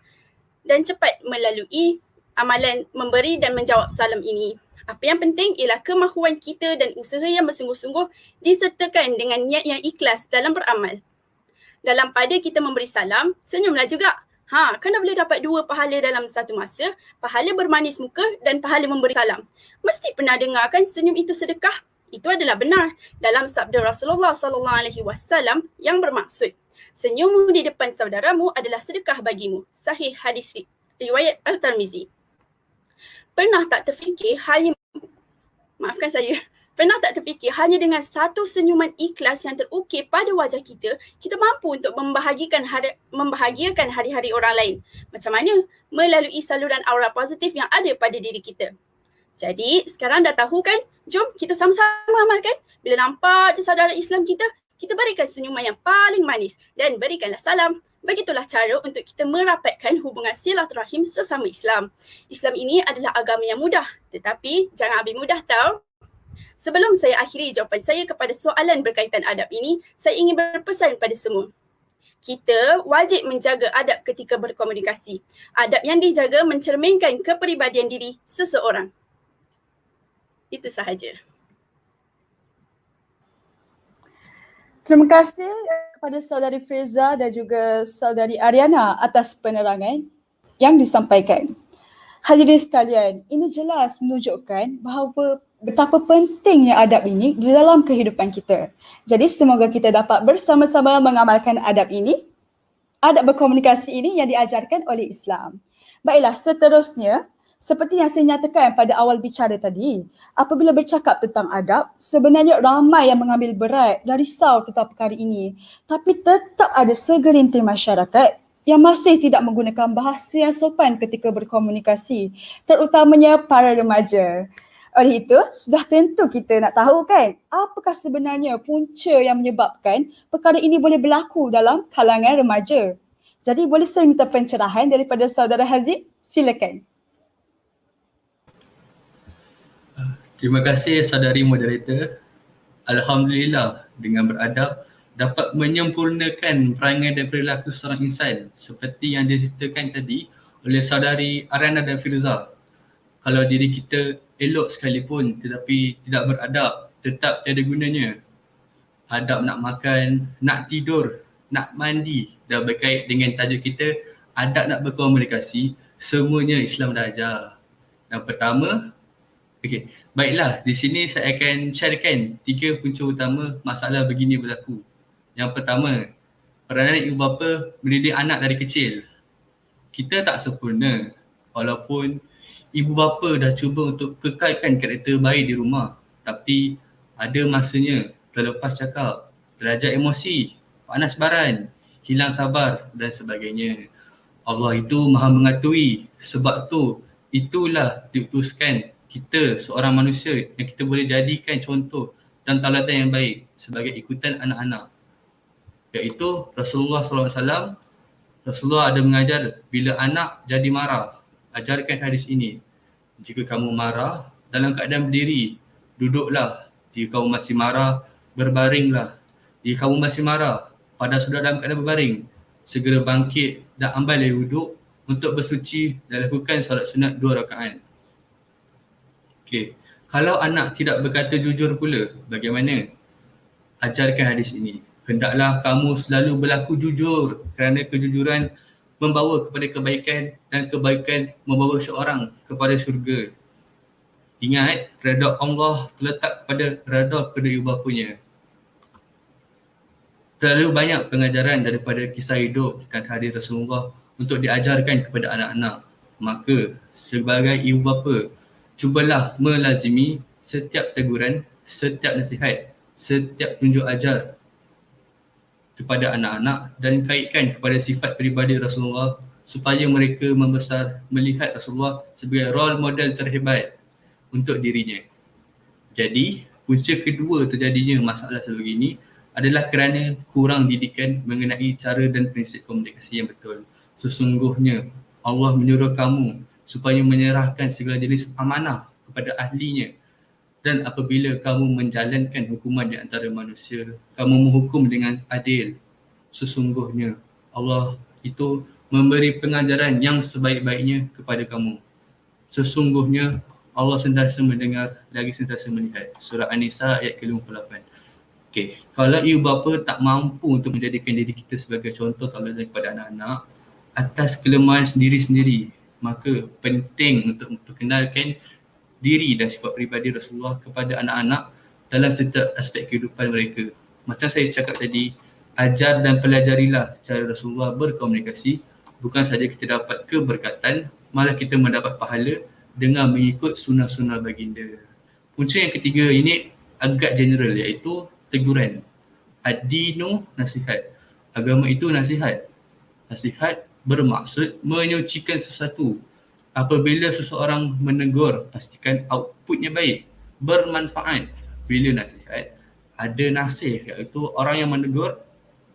dan cepat melalui amalan memberi dan menjawab salam ini. Apa yang penting ialah kemahuan kita dan usaha yang bersungguh-sungguh disertakan dengan niat yang ikhlas dalam beramal. Dalam pada kita memberi salam, senyumlah juga. Kena boleh dapat dua pahala dalam satu masa, pahala bermanis muka dan pahala memberi salam. Mesti pernah dengar kan senyum itu sedekah? Itu adalah benar dalam sabda Rasulullah SAW yang bermaksud, senyummu di depan saudaramu adalah sedekah bagimu. Sahih hadis riwayat Al-Tirmizi. Pernah tak terfikir hanya dengan satu senyuman ikhlas yang terukir pada wajah kita, kita mampu untuk membahagiakan hari-hari orang lain. Macam mana? Melalui saluran aura positif yang ada pada diri kita. Jadi sekarang dah tahu kan? Jom kita sama-sama amalkan. Bila nampak je saudara Islam kita, kita berikan senyuman yang paling manis dan berikanlah salam. Begitulah cara untuk kita merapatkan hubungan silaturahim sesama Islam. Islam ini adalah agama yang mudah, tetapi jangan ambil mudah tau. Sebelum saya akhiri jawapan saya kepada soalan berkaitan adab ini, saya ingin berpesan pada semua. Kita wajib menjaga adab ketika berkomunikasi. Adab yang dijaga mencerminkan kepribadian diri seseorang. Itu sahaja. Terima kasih kepada saudari Firza dan juga saudari Ariana atas penerangan yang disampaikan. Hadirin sekalian, ini jelas menunjukkan bahawa betapa pentingnya adab ini di dalam kehidupan kita. Jadi semoga kita dapat bersama-sama mengamalkan adab ini, adab berkomunikasi ini yang diajarkan oleh Islam. Baiklah, seterusnya, seperti yang saya nyatakan pada awal bicara tadi, apabila bercakap tentang adab, sebenarnya ramai yang mengambil berat dan risau tentang perkara ini. Tapi tetap ada segelintir masyarakat yang masih tidak menggunakan bahasa yang sopan ketika berkomunikasi, terutamanya para remaja. Oleh itu, sudah tentu kita nak tahu kan, apakah sebenarnya punca yang menyebabkan perkara ini boleh berlaku dalam kalangan remaja. Jadi boleh saya minta pencerahan daripada saudara Hazim? Silakan. Terima kasih saudari moderator. Alhamdulillah, dengan beradab dapat menyempurnakan perangai dan perilaku seorang insan seperti yang diceritakan tadi oleh saudari Ariana dan Firza. Kalau diri kita elok sekalipun tetapi tidak beradab, tetap tiada gunanya. Adab nak makan, nak tidur, nak mandi dah berkait dengan tajuk kita, adab nak berkomunikasi, semuanya Islam dah ajar. Yang pertama, baiklah, di sini saya akan sharekan 3 punca utama masalah begini berlaku. Yang pertama, peranan ibu bapa mendidik anak dari kecil. Kita tak sempurna, walaupun ibu bapa dah cuba untuk kekalkan karakter baik di rumah, tapi ada masanya terlepas cakap, terajak emosi, panas baran, hilang sabar dan sebagainya. Allah itu maha mengetahui, sebab tu itulah diutuskan kita seorang manusia yang kita boleh jadikan contoh dan taulatan yang baik sebagai ikutan anak-anak. Iaitu Rasulullah SAW, Rasulullah ada mengajar bila anak jadi marah, ajarkan hadis ini. Jika kamu marah dalam keadaan berdiri, duduklah. Jika kamu masih marah, berbaringlah. Jika kamu masih marah, pada sudah dalam keadaan berbaring, segera bangkit dan ambil air wuduk untuk bersuci dan lakukan solat sunat 2 rakaat. Okey. Kalau anak tidak berkata jujur pula, bagaimana? Ajarkan hadis ini. Hendaklah kamu selalu berlaku jujur kerana kejujuran membawa kepada kebaikan dan kebaikan membawa seorang kepada syurga. Ingat, redha Allah terletak pada redha kedua ibu bapanya. Terlalu banyak pengajaran daripada kisah hidup dan hadis Rasulullah untuk diajarkan kepada anak-anak. Maka sebagai ibu bapa, cubalah melazimi setiap teguran, setiap nasihat, setiap tunjuk ajar kepada anak-anak dan kaitkan kepada sifat peribadi Rasulullah supaya mereka membesar melihat Rasulullah sebagai role model terhebat untuk dirinya. Jadi, punca kedua terjadinya masalah sebegini adalah kerana kurang didikan mengenai cara dan prinsip komunikasi yang betul. Sesungguhnya Allah menyuruh kamu supaya menyerahkan segala jenis amanah kepada ahlinya, dan apabila kamu menjalankan hukuman di antara manusia, kamu menghukum dengan adil. Sesungguhnya Allah itu memberi pengajaran yang sebaik-baiknya kepada kamu. Sesungguhnya Allah sentiasa mendengar lagi sentiasa melihat. Surah An-Nisa ayat ke-58. Okey, kalau ibu bapa tak mampu untuk menjadikan diri kita sebagai contoh tauladan kepada anak-anak atas kelemahan sendiri-sendiri, maka penting untuk memperkenalkan diri dan sifat peribadi Rasulullah kepada anak-anak dalam setiap aspek kehidupan mereka. Macam saya cakap tadi, ajar dan pelajarilah cara Rasulullah berkomunikasi. Bukan saja kita dapat keberkatan, malah kita mendapat pahala dengan mengikut sunnah-sunnah baginda. Punca yang ketiga ini agak general, iaitu teguran. Ad-dinu nasihat. Agama itu nasihat. Nasihat bermaksud menyucikan sesuatu. Apabila seseorang menegur, pastikan outputnya baik, bermanfaat. Bila nasihat, ada nasih, iaitu orang yang menegur,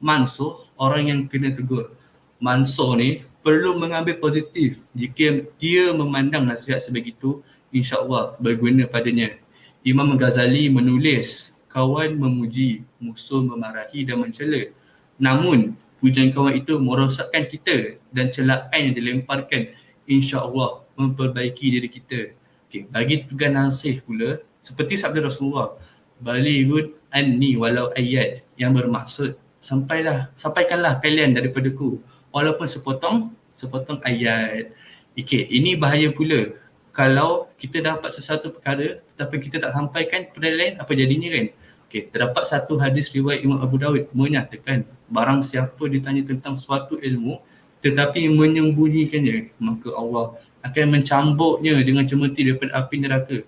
mansuh orang yang kena tegur. Mansuh ni perlu mengambil positif. Jika dia memandang nasihat sebegitu, insya-Allah berguna padanya. Imam Ghazali menulis, kawan memuji, musuh memarahi dan mencela. Namun, pujian kawan itu merosakkan kita dan celaan yang dilemparkan insya-Allah memperbaiki diri kita. Okay, bagi tugas nasih pula, seperti sabda Rasulullah, balighun anni walau ayat, yang bermaksud sampaikanlah kalian daripadaku walaupun sepotong ayat. Okay, ini bahaya pula. Kalau kita dapat sesuatu perkara tetapi kita tak sampaikan kepada lain, apa jadinya kan? Okay, terdapat satu hadis riwayat Imam Abu Dawud menyatakan, barang siapa ditanya tentang suatu ilmu tetapi menyembunyikannya, maka Allah akan mencambuknya dengan cemeti daripada api neraka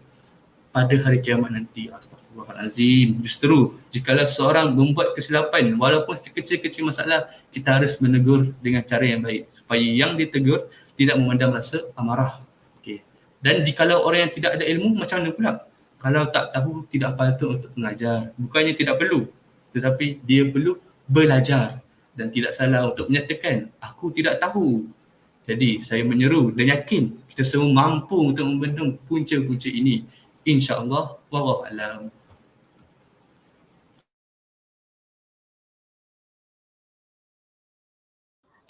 pada hari kiamat nanti. Astagfirullahalazim. Justru jikalau seorang membuat kesilapan walaupun sekecil-kecil masalah, kita harus menegur dengan cara yang baik supaya yang ditegur tidak memandang rasa amarah. Okay. Dan jikalau orang yang tidak ada ilmu, macam mana pula? Kalau tak tahu, tidak patut untuk mengajar. Bukannya tidak perlu, tetapi dia perlu belajar. Dan tidak salah untuk menyatakan, aku tidak tahu. Jadi saya menyeru dan yakin kita semua mampu untuk membendung punca-punca ini. InsyaAllah, wallahu a'lam.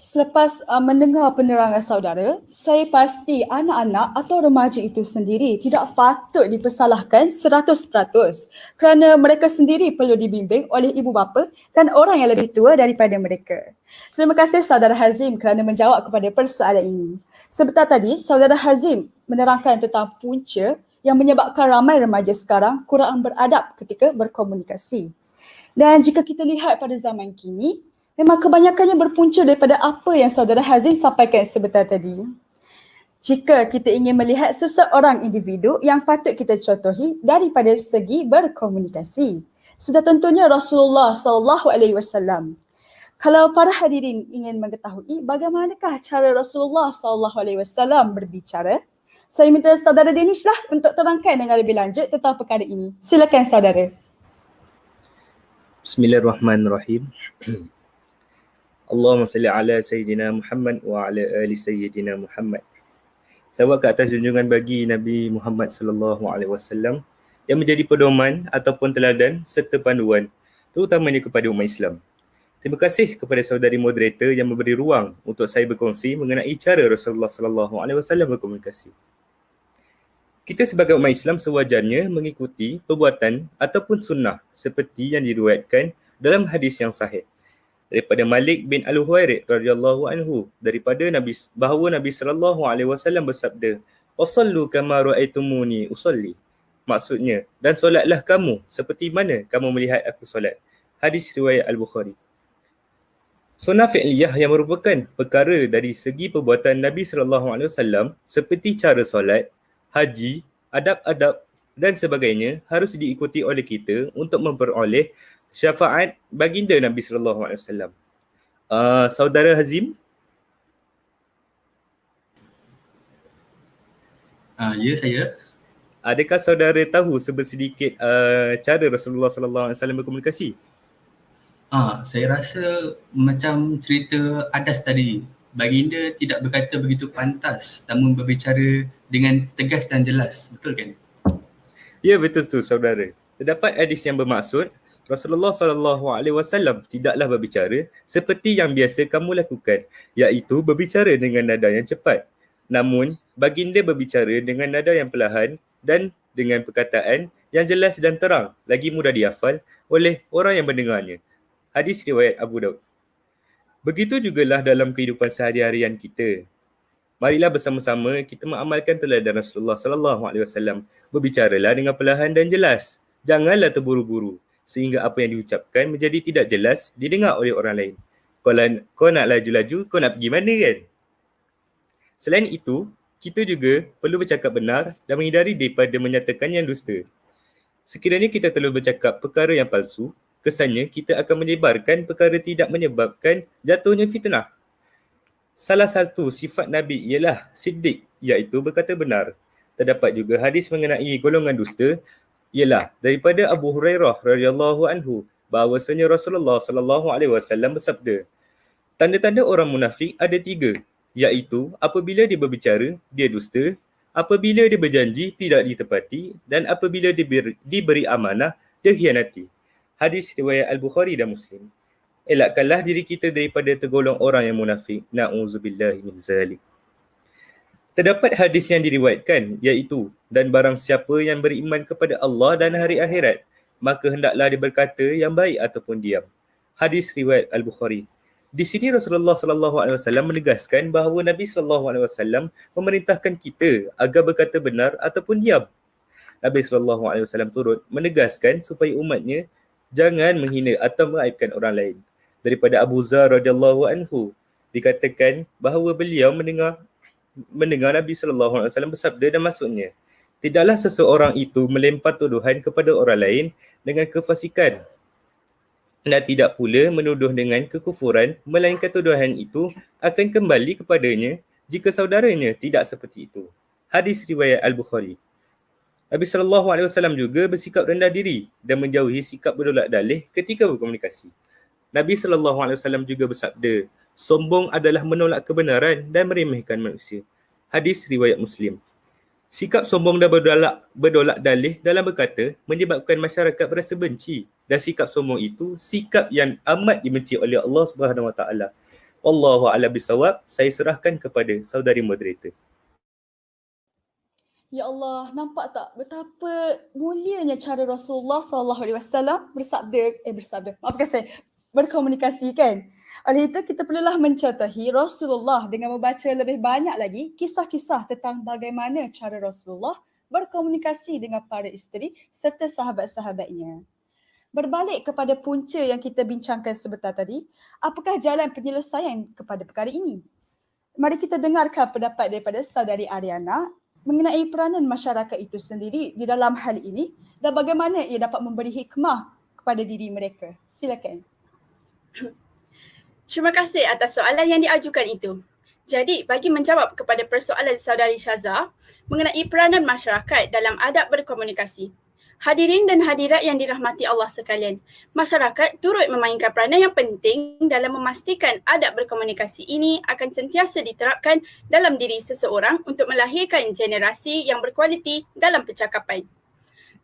Selepas mendengar penerangan saudara, saya pasti anak-anak atau remaja itu sendiri tidak patut dipersalahkan 100% kerana mereka sendiri perlu dibimbing oleh ibu bapa dan orang yang lebih tua daripada mereka. Terima kasih saudara Hazim kerana menjawab kepada persoalan ini. Sebentar tadi, saudara Hazim menerangkan tentang punca yang menyebabkan ramai remaja sekarang kurang beradab ketika berkomunikasi. Dan jika kita lihat pada zaman kini, memang kebanyakannya berpunca daripada apa yang saudara Hazim sampaikan sebentar tadi. Jika kita ingin melihat seseorang individu yang patut kita contohi daripada segi berkomunikasi, sudah tentunya Rasulullah SAW. Kalau para hadirin ingin mengetahui bagaimanakah cara Rasulullah SAW berbicara, saya minta saudara Danish lah untuk terangkan dengan lebih lanjut tentang perkara ini. Silakan saudara. Bismillahirrahmanirrahim. Allahumma salli ala Sayyidina Muhammad wa ala ali Sayyidina Muhammad. Salawat ke atas junjungan bagi Nabi Muhammad sallallahu alaihi wasallam yang menjadi pedoman ataupun teladan serta panduan terutamanya kepada umat Islam. Terima kasih kepada saudari moderator yang memberi ruang untuk saya berkongsi mengenai cara Rasulullah SAW berkomunikasi. Kita sebagai umat Islam sewajarnya mengikuti perbuatan ataupun sunnah seperti yang diriwayatkan dalam hadis yang sahih daripada Malik bin Al-Huwairith radhiyallahu anhu daripada bahawa Nabi SAW bersabda, "Wassallu kama ra'aitumuni usalli." Maksudnya, dan solatlah kamu seperti mana kamu melihat aku solat. Hadis riwayat Al-Bukhari. Sunnah fi'liyah yang merupakan perkara dari segi perbuatan Nabi SAW seperti cara solat, haji, adab-adab dan sebagainya harus diikuti oleh kita untuk memperoleh syafaat baginda Nabi SAW. Saudara Hazim? Ya, saya. Adakah saudara tahu sebersedikit cara Rasulullah SAW berkomunikasi? Saya rasa macam cerita Adas tadi. Baginda tidak berkata begitu pantas namun berbicara dengan tegas dan jelas. Betul kan? Ya, betul tu saudara. Terdapat hadis yang bermaksud Rasulullah SAW tidaklah berbicara seperti yang biasa kamu lakukan, iaitu berbicara dengan nada yang cepat. Namun, baginda berbicara dengan nada yang perlahan dan dengan perkataan yang jelas dan terang, lagi mudah dihafal oleh orang yang mendengarnya. Hadis riwayat Abu Daud. Begitu jugalah dalam kehidupan sehari-harian kita. Marilah bersama-sama kita mengamalkan teladan Rasulullah SAW. Berbicaralah dengan perlahan dan jelas. Janganlah terburu-buru sehingga apa yang diucapkan menjadi tidak jelas didengar oleh orang lain. Kau nak laju-laju, kau nak pergi mana kan? Selain itu, kita juga perlu bercakap benar dan menghindari daripada menyatakan yang dusta. Sekiranya kita terlalu bercakap perkara yang palsu, kesannya kita akan menyebarkan perkara tidak menyebabkan jatuhnya fitnah. Salah satu sifat Nabi ialah siddiq, iaitu berkata benar. Terdapat juga hadis mengenai golongan dusta, ialah daripada Abu Hurairah radhiyallahu anhu bahawasanya Rasulullah SAW bersabda, tanda-tanda orang munafik ada 3, iaitu apabila dia berbicara, dia dusta, apabila dia berjanji, tidak ditepati, dan apabila diberi amanah, dia khianati. Hadis riwayat Al-Bukhari dan Muslim. Elakkanlah diri kita daripada tergolong orang yang munafik. Na'udzubillahi min zalik. Terdapat hadis yang diriwayatkan, iaitu, dan barang siapa yang beriman kepada Allah dan hari akhirat, maka hendaklah dia berkata yang baik ataupun diam. Hadis riwayat Al-Bukhari. Di sini Rasulullah SAW menegaskan bahawa Nabi SAW memerintahkan kita agar berkata benar ataupun diam. Nabi SAW turut menegaskan supaya umatnya jangan menghina atau mengaibkan orang lain. Daripada Abu Zar radhiyallahu anhu dikatakan bahawa beliau mendengar Nabi SAW bersabda dan maksudnya, tidaklah seseorang itu melempar tuduhan kepada orang lain dengan kefasikan dan tidak pula menuduh dengan kekufuran, melainkan tuduhan itu akan kembali kepadanya jika saudaranya tidak seperti itu. Hadis riwayat Al-Bukhari. Nabi SAW juga bersikap rendah diri dan menjauhi sikap berdolak dalih ketika berkomunikasi. Nabi SAW juga bersabda, sombong adalah menolak kebenaran dan meremehkan manusia. Hadis riwayat Muslim. Sikap sombong dan berdolak dalih dalam berkata menyebabkan masyarakat berasa benci, dan sikap sombong itu sikap yang amat dibenci oleh Allah SWT. Wallahu a'lam bishawab. Saya serahkan kepada saudari moderator. Ya Allah, nampak tak betapa mulianya cara Rasulullah SAW berkomunikasi kan? Oleh itu kita perlulah mencontohi Rasulullah dengan membaca lebih banyak lagi kisah-kisah tentang bagaimana cara Rasulullah berkomunikasi dengan para isteri serta sahabat-sahabatnya. Berbalik kepada punca yang kita bincangkan sebentar tadi, apakah jalan penyelesaian kepada perkara ini? Mari kita dengarkan pendapat daripada saudari Ariana mengenai peranan masyarakat itu sendiri di dalam hal ini dan bagaimana ia dapat memberi hikmah kepada diri mereka. Silakan. Terima kasih atas soalan yang diajukan itu. Jadi, bagi menjawab kepada persoalan saudari Syaza mengenai peranan masyarakat dalam adab berkomunikasi. Hadirin dan hadirat yang dirahmati Allah sekalian, masyarakat turut memainkan peranan yang penting dalam memastikan adab berkomunikasi ini akan sentiasa diterapkan dalam diri seseorang untuk melahirkan generasi yang berkualiti dalam percakapan.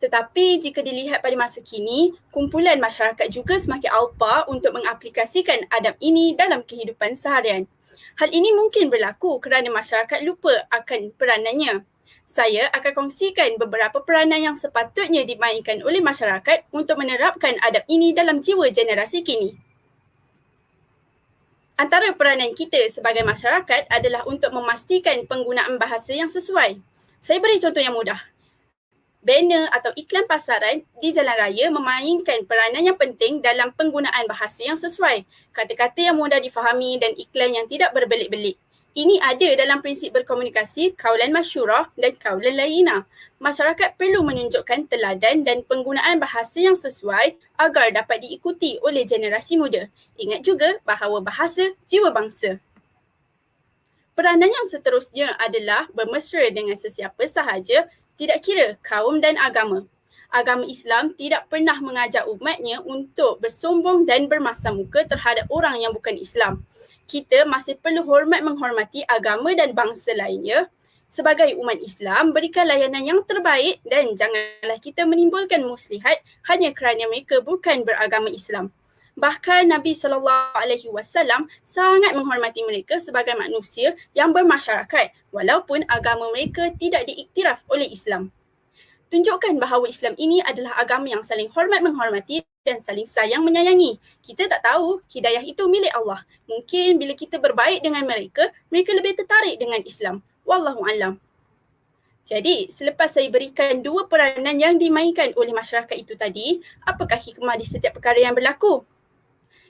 Tetapi jika dilihat pada masa kini, kumpulan masyarakat juga semakin alpa untuk mengaplikasikan adab ini dalam kehidupan seharian. Hal ini mungkin berlaku kerana masyarakat lupa akan peranannya. Saya akan kongsikan beberapa peranan yang sepatutnya dimainkan oleh masyarakat untuk menerapkan adab ini dalam jiwa generasi kini. Antara peranan kita sebagai masyarakat adalah untuk memastikan penggunaan bahasa yang sesuai. Saya beri contoh yang mudah. Banner atau iklan pasaran di jalan raya memainkan peranan yang penting dalam penggunaan bahasa yang sesuai, kata-kata yang mudah difahami dan iklan yang tidak berbelit-belit. Ini ada dalam prinsip berkomunikasi, kaulan masyurah dan kaulan layyinah. Masyarakat perlu menunjukkan teladan dan penggunaan bahasa yang sesuai agar dapat diikuti oleh generasi muda. Ingat juga bahawa bahasa jiwa bangsa. Peranan yang seterusnya adalah bermesra dengan sesiapa sahaja, tidak kira kaum dan agama. Agama Islam tidak pernah mengajak umatnya untuk bersombong dan bermasam muka terhadap orang yang bukan Islam. Kita masih perlu menghormati agama dan bangsa lainnya. Sebagai umat Islam, berikan layanan yang terbaik dan janganlah kita menimbulkan muslihat hanya kerana mereka bukan beragama Islam. Bahkan Nabi SAW sangat menghormati mereka sebagai manusia yang bermasyarakat walaupun agama mereka tidak diiktiraf oleh Islam. Tunjukkan bahawa Islam ini adalah agama yang saling hormat menghormati dan saling sayang menyayangi. Kita tak tahu, hidayah itu milik Allah. Mungkin bila kita berbaik dengan mereka, mereka lebih tertarik dengan Islam. Wallahu a'lam. Jadi, selepas saya berikan dua peranan yang dimainkan oleh masyarakat itu tadi, apakah hikmah di setiap perkara yang berlaku?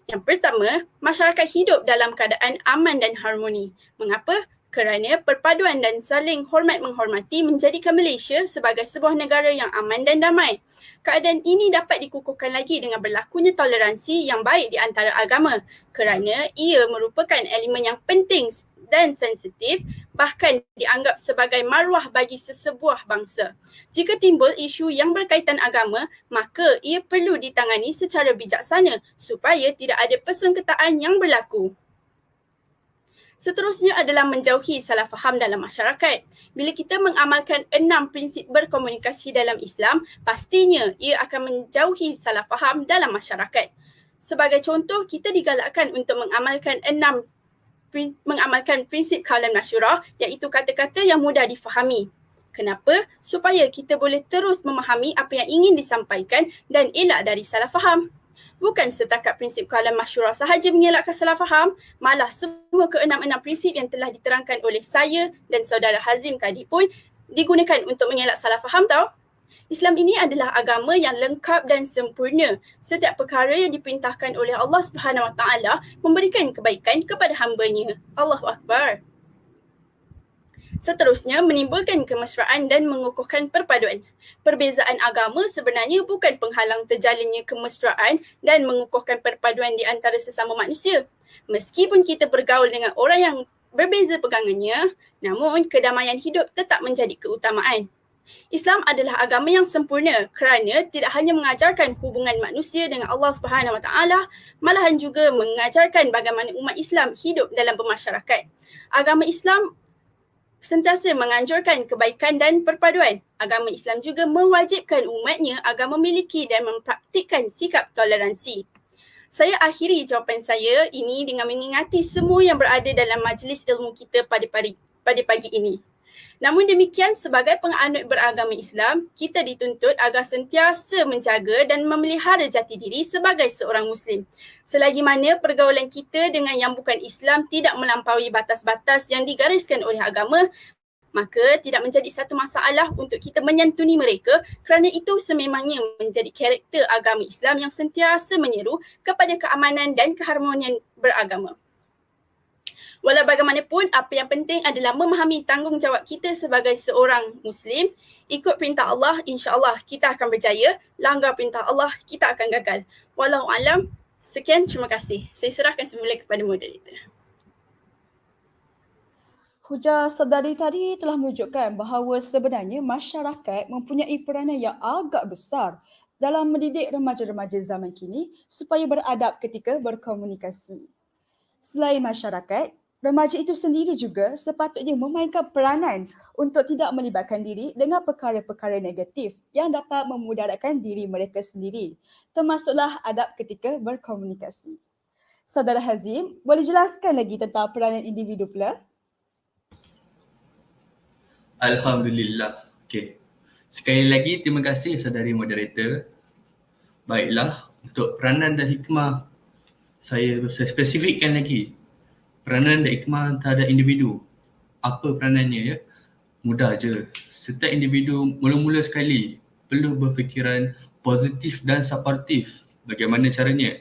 Yang pertama, masyarakat hidup dalam keadaan aman dan harmoni. Mengapa? Kerana perpaduan dan saling hormat menghormati menjadikan Malaysia sebagai sebuah negara yang aman dan damai. Keadaan ini dapat dikukuhkan lagi dengan berlakunya toleransi yang baik di antara agama kerana ia merupakan elemen yang penting dan sensitif, bahkan dianggap sebagai maruah bagi sesebuah bangsa. Jika timbul isu yang berkaitan agama, maka ia perlu ditangani secara bijaksana supaya tidak ada persengketaan yang berlaku. Seterusnya adalah menjauhi salah faham dalam masyarakat. Bila kita mengamalkan 6 prinsip berkomunikasi dalam Islam, pastinya ia akan menjauhi salah faham dalam masyarakat. Sebagai contoh, kita digalakkan untuk mengamalkan prinsip kaulan masyurah, iaitu kata-kata yang mudah difahami. Kenapa? Supaya kita boleh terus memahami apa yang ingin disampaikan dan elak dari salah faham. Bukan setakat prinsip kaulan masyurah sahaja mengelakkan salah faham, malah semua ke-6 prinsip yang telah diterangkan oleh saya dan saudara Hazim tadi pun digunakan untuk mengelak salah faham tau. Islam ini adalah agama yang lengkap dan sempurna. Setiap perkara yang diperintahkan oleh Allah Subhanahu Wa Taala memberikan kebaikan kepada hamba-Nya. Allahu Akbar. Seterusnya, menimbulkan kemesraan dan mengukuhkan perpaduan. Perbezaan agama sebenarnya bukan penghalang terjalinnya kemesraan dan mengukuhkan perpaduan di antara sesama manusia. Meskipun kita bergaul dengan orang yang berbeza pegangannya, namun kedamaian hidup tetap menjadi keutamaan. Islam adalah agama yang sempurna kerana tidak hanya mengajarkan hubungan manusia dengan Allah Subhanahu Wa Taala, malahan juga mengajarkan bagaimana umat Islam hidup dalam bermasyarakat. Agama Islam sentiasa menganjurkan kebaikan dan perpaduan. Agama Islam juga mewajibkan umatnya agar memiliki dan mempraktikkan sikap toleransi. Saya akhiri jawapan saya ini dengan mengingati semua yang berada dalam majlis ilmu kita pada pagi ini. Namun demikian, sebagai penganut beragama Islam, kita dituntut agar sentiasa menjaga dan memelihara jati diri sebagai seorang Muslim. Selagi mana pergaulan kita dengan yang bukan Islam tidak melampaui batas-batas yang digariskan oleh agama, maka tidak menjadi satu masalah untuk kita menyantuni mereka kerana itu sememangnya menjadi karakter agama Islam yang sentiasa menyeru kepada keamanan dan keharmonian beragama. Walau bagaimanapun, apa yang penting adalah memahami tanggungjawab kita sebagai seorang Muslim. Ikut perintah Allah, insya-Allah kita akan berjaya. Langgar perintah Allah, kita akan gagal. Wallahu a'lam. Sekian, terima kasih. Saya serahkan semula kepada moderator. Hujah saudari tadi telah menunjukkan bahawa sebenarnya masyarakat mempunyai peranan yang agak besar dalam mendidik remaja-remaja zaman kini supaya beradab ketika berkomunikasi. Selain masyarakat, Remaja itu sendiri juga sepatutnya memainkan peranan untuk tidak melibatkan diri dengan perkara-perkara negatif yang dapat memudaratkan diri mereka sendiri, termasuklah adab ketika berkomunikasi. Saudara Hazim, boleh jelaskan lagi tentang peranan individu pula? Alhamdulillah. Okey. Sekali lagi terima kasih saudari moderator. Baiklah, untuk peranan dan hikmah saya spesifikkan lagi. Peranan dan hikmah terhadap individu. Apa peranannya ya? Mudah je. Setiap individu mula-mula sekali perlu berfikiran positif dan suportif. Bagaimana caranya?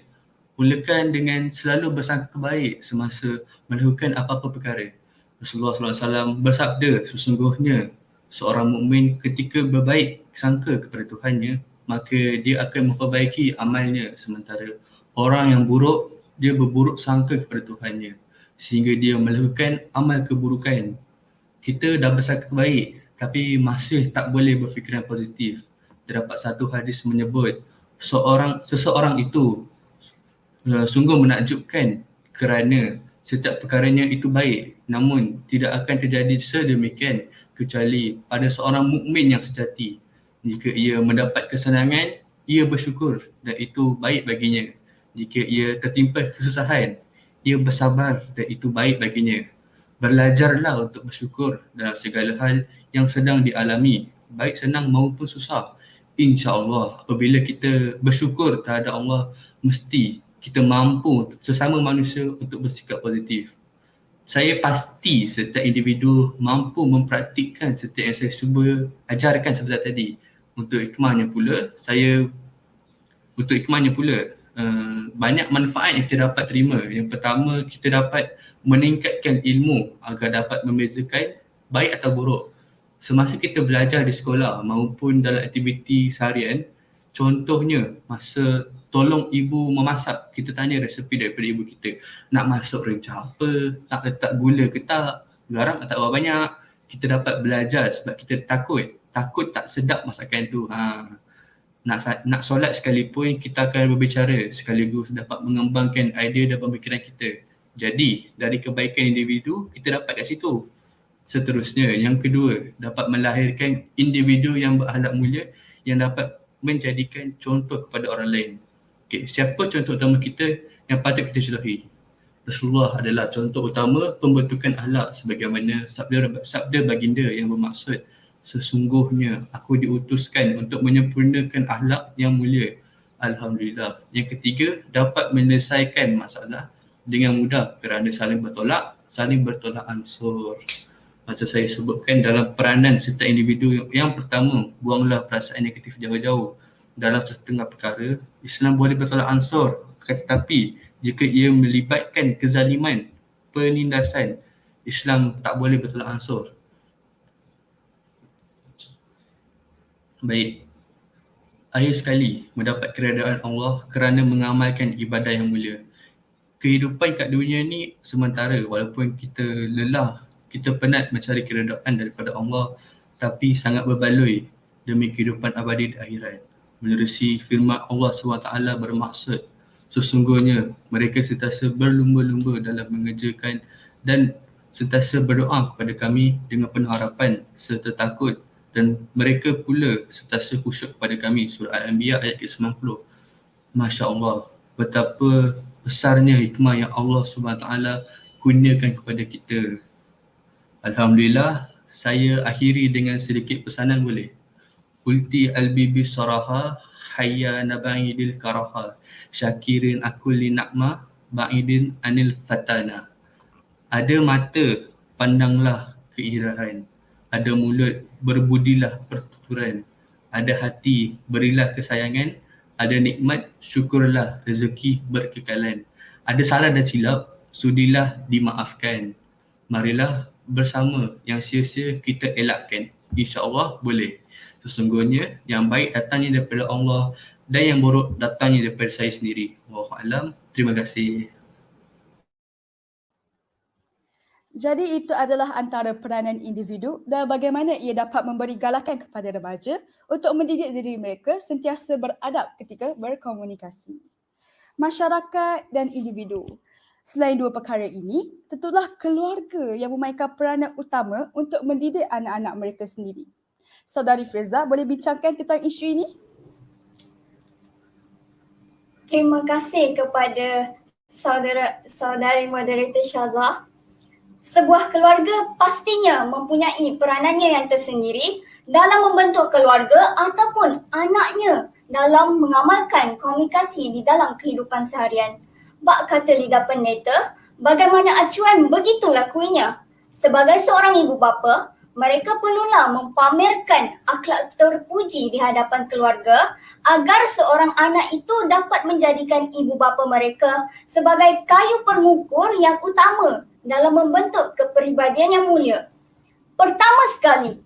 Mulakan dengan selalu bersangka baik semasa melakukan apa-apa perkara. Rasulullah SAW bersabda, sesungguhnya seorang mukmin ketika berbaik sangka kepada Tuhannya, maka dia akan memperbaiki amalnya, sementara orang yang buruk, dia berburuk sangka kepada Tuhannya sehingga dia melakukan amal keburukan. Kita dah bersangka baik tapi masih tak boleh berfikiran positif. Terdapat satu hadis menyebut seseorang itu sungguh menakjubkan kerana setiap perkaranya itu baik, namun tidak akan terjadi sedemikian kecuali pada seorang mukmin yang sejati. Jika ia mendapat kesenangan, ia bersyukur dan itu baik baginya. Jika ia tertimpa kesusahan, ia bersabar dan itu baik baginya. Belajarlah untuk bersyukur dalam segala hal yang sedang dialami, baik senang maupun susah. InsyaAllah apabila kita bersyukur terhadap Allah, mesti kita mampu sesama manusia untuk bersikap positif. Saya pasti setiap individu mampu mempraktikkan setiap yang saya cuba ajarkan sebentar tadi. Untuk hikmahnya pula, banyak manfaat yang kita dapat terima. Yang pertama, kita dapat meningkatkan ilmu agar dapat membezakan baik atau buruk. Semasa kita belajar di sekolah maupun dalam aktiviti seharian, contohnya masa tolong ibu memasak, kita tanya resepi daripada ibu kita. Nak masak rencah apa, nak letak gula ke tak, garam tak berapa banyak. Kita dapat belajar sebab kita takut tak sedap masakan tu. Nak solat sekalipun kita akan berbicara sekaligus dapat mengembangkan idea dan pemikiran kita. Jadi dari kebaikan individu kita dapat kat situ. Seterusnya, yang kedua, dapat melahirkan individu yang berakhlak mulia yang dapat menjadikan contoh kepada orang lain. Okey, siapa contoh utama kita yang patut kita contohi? Rasulullah adalah contoh utama pembentukan akhlak sebagaimana sabda baginda yang bermaksud, sesungguhnya aku diutuskan untuk menyempurnakan akhlak yang mulia. Alhamdulillah. Yang ketiga, dapat menyelesaikan masalah dengan mudah kerana saling bertolak ansur. Macam saya sebutkan dalam peranan setiap individu, yang pertama, buanglah perasaan negatif jauh-jauh. Dalam setengah perkara, Islam boleh bertolak ansur, tetapi jika ia melibatkan kezaliman, penindasan, Islam tak boleh bertolak ansur. Baik, akhir sekali mendapat keredaan Allah kerana mengamalkan ibadah yang mulia. Kehidupan kat dunia ni sementara, walaupun kita lelah, kita penat mencari keredaan daripada Allah, tapi sangat berbaloi demi kehidupan abadi di akhirat. Menerusi firman Allah SWT bermaksud, sesungguhnya mereka sentiasa berlumba-lumba dalam mengerjakan dan sentiasa berdoa kepada kami dengan penuh harapan serta takut, dan mereka pula sentiasa khusyuk kepada kami. Surah Al-Anbiya ayat ke-90. Masya Allah, betapa besarnya hikmah yang Allah SWT kurniakan kepada kita. Alhamdulillah, saya akhiri dengan sedikit pesanan boleh. Ulti al-bibi saraha, hayya naba'idil karaha, syakirin akuli nakmah, ba'idin anil fatana. Ada mata, pandanglah keindahan. Ada mulut, berbudilah pertuturan. Ada hati, berilah kesayangan. Ada nikmat, syukurlah rezeki berkekalan. Ada salah dan silap, sudilah dimaafkan. Marilah bersama yang sia-sia kita elakkan. InsyaAllah boleh. Sesungguhnya yang baik datangnya daripada Allah dan yang buruk datangnya daripada saya sendiri. Wallahualam. Terima kasih. Jadi itu adalah antara peranan individu dan bagaimana ia dapat memberi galakan kepada remaja untuk mendidik diri mereka sentiasa beradab ketika berkomunikasi. Masyarakat dan individu. Selain dua perkara ini, tentulah keluarga yang memainkan peranan utama untuk mendidik anak-anak mereka sendiri. Saudari Firza, boleh bincangkan tentang isu ini? Terima kasih kepada saudari moderator Syazah. Sebuah keluarga pastinya mempunyai peranannya yang tersendiri dalam membentuk keluarga ataupun anaknya dalam mengamalkan komunikasi di dalam kehidupan seharian. Bak kata lidah pendeta, bagaimana acuan begitu lakuinya. Sebagai seorang ibu bapa, mereka perlulah mempamerkan akhlak terpuji di hadapan keluarga agar seorang anak itu dapat menjadikan ibu bapa mereka sebagai kayu pengukur yang utama dalam membentuk kepribadian yang mulia. Pertama sekali,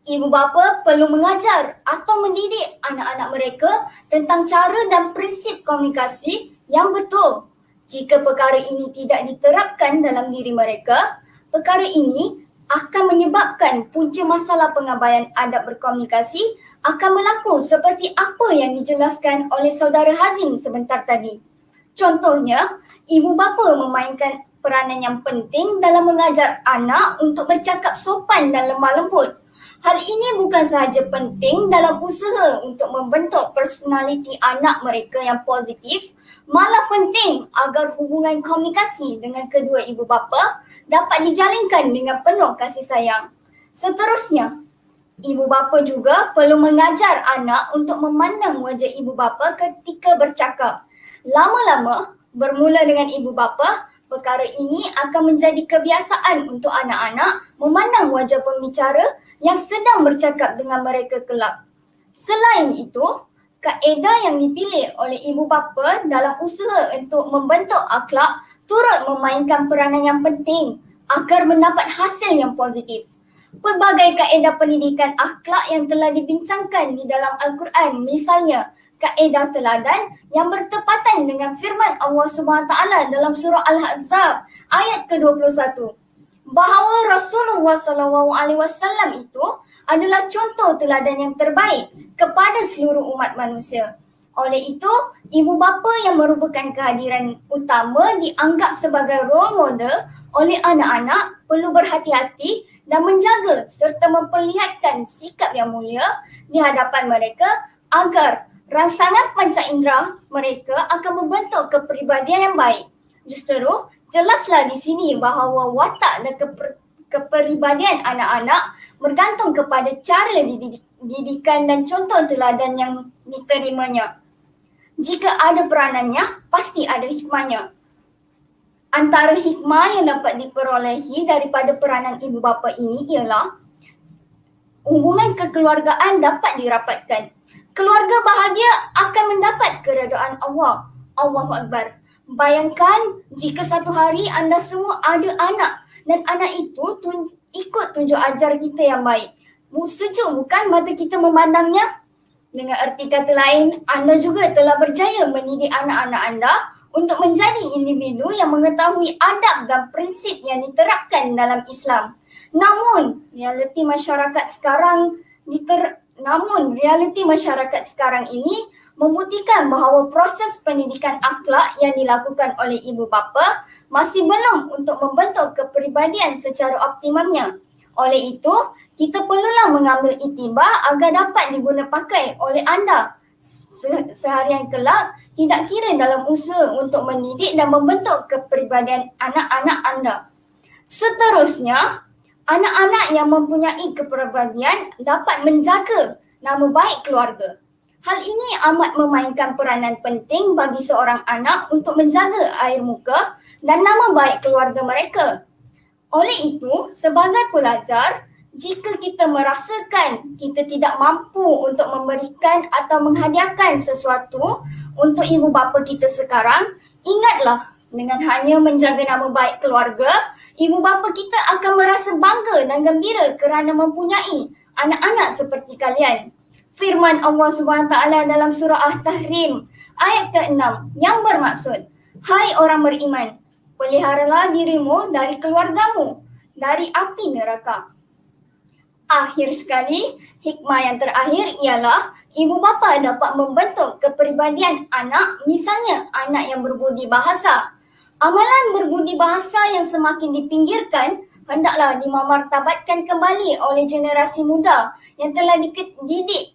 ibu bapa perlu mengajar atau mendidik anak-anak mereka tentang cara dan prinsip komunikasi yang betul. Jika perkara ini tidak diterapkan dalam diri mereka, perkara ini akan menyebabkan punca masalah pengabaian adab berkomunikasi akan berlaku seperti apa yang dijelaskan oleh saudara Hazim sebentar tadi. Contohnya, ibu bapa memainkan peranan yang penting dalam mengajar anak untuk bercakap sopan dan lemah lembut. Hal ini bukan sahaja penting dalam usaha untuk membentuk personaliti anak mereka yang positif, malah penting agar hubungan komunikasi dengan kedua ibu bapa dapat dijalinkan dengan penuh kasih sayang. Seterusnya, ibu bapa juga perlu mengajar anak untuk memandang wajah ibu bapa ketika bercakap. Lama-lama, bermula dengan ibu bapa, perkara ini akan menjadi kebiasaan untuk anak-anak memandang wajah pembicara yang sedang bercakap dengan mereka kelak. Selain itu, kaedah yang dipilih oleh ibu bapa dalam usaha untuk membentuk akhlak turut memainkan peranan yang penting agar mendapat hasil yang positif. Pelbagai kaedah pendidikan akhlak yang telah dibincangkan di dalam Al-Quran, misalnya kaedah teladan yang bertepatan dengan firman Allah SWT dalam surah Al-Ahzab ayat ke-21, bahawa Rasulullah SAW itu adalah contoh teladan yang terbaik kepada seluruh umat manusia. Oleh itu, ibu bapa yang merupakan kehadiran utama dianggap sebagai role model oleh anak-anak perlu berhati-hati dan menjaga serta memperlihatkan sikap yang mulia di hadapan mereka agar rangsangan panca indera mereka akan membentuk kepribadian yang baik. Justru, jelaslah di sini bahawa watak dan kepribadian anak-anak bergantung kepada cara didikan dan contoh teladan yang diterimanya. Jika ada peranannya, pasti ada hikmahnya. Antara hikmah yang dapat diperolehi daripada peranan ibu bapa ini ialah hubungan kekeluargaan dapat dirapatkan. Keluarga bahagia akan mendapat keredaan Allah. Allahu Akbar. Bayangkan jika satu hari anda semua ada anak dan anak itu ikut tunjuk ajar kita yang baik. Sejuk bukan mata kita memandangnya? Dengan erti kata lain, anda juga telah berjaya mendidik anak-anak anda untuk menjadi individu yang mengetahui adab dan prinsip yang diterapkan dalam Islam. Namun, realiti masyarakat sekarang ini membuktikan bahawa proses pendidikan akhlak yang dilakukan oleh ibu bapa masih belum untuk membentuk kepribadian secara optimumnya. Oleh itu, kita perlulah mengambil iktibar agar dapat digunapakai oleh anda seharian kelak, tidak kira dalam usaha untuk mendidik dan membentuk kepribadian anak-anak anda. Seterusnya, anak-anak yang mempunyai kepribadian dapat menjaga nama baik keluarga. Hal ini amat memainkan peranan penting bagi seorang anak untuk menjaga air muka dan nama baik keluarga mereka. Oleh itu, sebagai pelajar, jika kita merasakan kita tidak mampu untuk memberikan atau menghadiahkan sesuatu untuk ibu bapa kita sekarang, ingatlah, dengan hanya menjaga nama baik keluarga, ibu bapa kita akan merasa bangga dan gembira kerana mempunyai anak-anak seperti kalian. Firman Allah SWT dalam surah At-Tahrim ayat ke-6 yang bermaksud, hai orang beriman, peliharalah dirimu dari keluargamu dari api neraka. Akhir sekali, hikmah yang terakhir ialah ibu bapa dapat membentuk kepribadian anak, misalnya anak yang berbudi bahasa. Amalan berbudi bahasa yang semakin dipinggirkan hendaklah dimartabatkan kembali oleh generasi muda yang telah dididik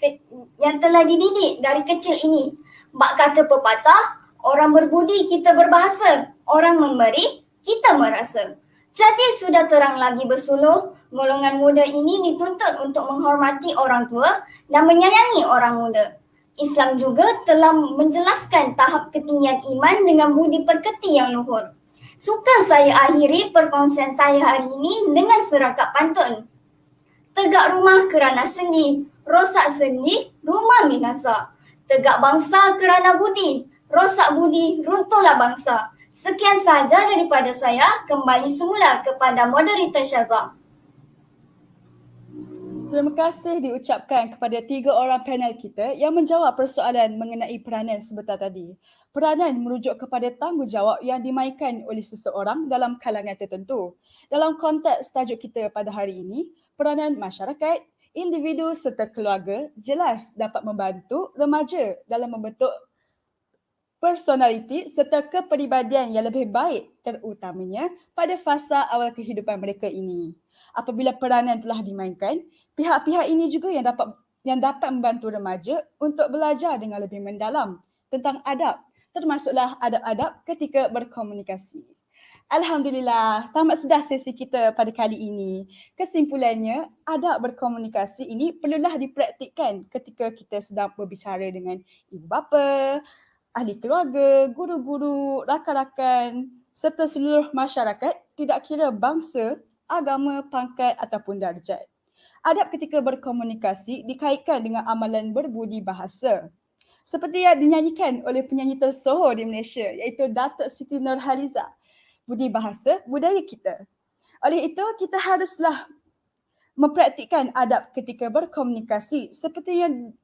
dari kecil ini. Bak kata pepatah, orang berbudi kita berbahasa, orang memberi kita merasa. Jadi sudah terang lagi bersuluh, golongan muda ini dituntut untuk menghormati orang tua dan menyayangi orang muda. Islam juga telah menjelaskan tahap ketinggian iman dengan budi pekerti yang luhur. Suka saya akhiri perkongsian saya hari ini dengan serakap pantun. Tegak rumah kerana sendi, rosak sendi, rumah binasa. Tegak bangsa kerana budi, rosak budi, runtuhlah bangsa. Sekian sahaja daripada saya, kembali semula kepada moderator Syazah. Terima kasih diucapkan kepada 3 orang panel kita yang menjawab persoalan mengenai peranan sebentar tadi. Peranan merujuk kepada tanggungjawab yang dimainkan oleh seseorang dalam kalangan tertentu. Dalam konteks tajuk kita pada hari ini, peranan masyarakat, individu serta keluarga jelas dapat membantu remaja dalam membentuk personaliti serta kepribadian yang lebih baik, terutamanya pada fasa awal kehidupan mereka ini. Apabila peranan telah dimainkan, pihak-pihak ini juga yang dapat membantu remaja untuk belajar dengan lebih mendalam tentang adab, termasuklah adab-adab ketika berkomunikasi. Alhamdulillah, tamat sudah sesi kita pada kali ini. Kesimpulannya, adab berkomunikasi ini perlulah dipraktikkan ketika kita sedang berbicara dengan ibu bapa, ahli keluarga, guru-guru, rakan-rakan serta seluruh masyarakat, tidak kira bangsa, agama, pangkat ataupun darjat. Adab ketika berkomunikasi dikaitkan dengan amalan berbudi bahasa. Seperti yang dinyanyikan oleh penyanyi tersohor di Malaysia iaitu Datuk Siti Nurhaliza. Budi bahasa, budaya kita. Oleh itu, kita haruslah mempraktikkan adab ketika berkomunikasi seperti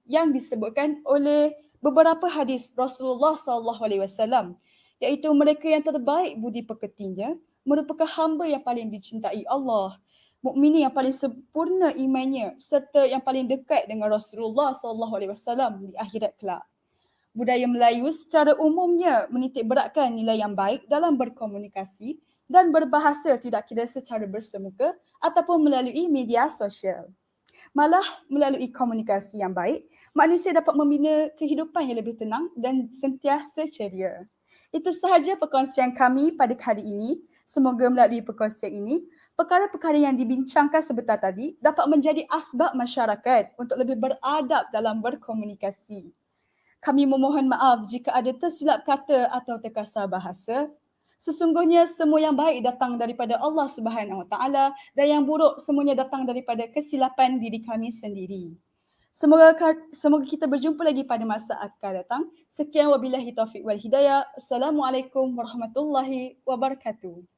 yang disebutkan oleh beberapa hadis Rasulullah SAW, iaitu mereka yang terbaik budi pekertinya merupakan hamba yang paling dicintai Allah, mukminin yang paling sempurna imannya serta yang paling dekat dengan Rasulullah SAW di akhirat kelak. Budaya Melayu secara umumnya menitik beratkan nilai yang baik dalam berkomunikasi dan berbahasa tidak kira secara bersemuka ataupun melalui media sosial. Malah melalui komunikasi yang baik, manusia dapat membina kehidupan yang lebih tenang dan sentiasa ceria. Itu sahaja perkongsian kami pada kali ini. Semoga melalui perkongsian ini, perkara-perkara yang dibincangkan sebentar tadi dapat menjadi asbab masyarakat untuk lebih beradab dalam berkomunikasi. Kami memohon maaf jika ada tersilap kata atau terkasar bahasa. Sesungguhnya semua yang baik datang daripada Allah Subhanahu Wa Taala dan yang buruk semuanya datang daripada kesilapan diri kami sendiri. Semoga kita berjumpa lagi pada masa akan datang. Sekian wabillahi taufiq wal hidayah. Assalamualaikum warahmatullahi wabarakatuh.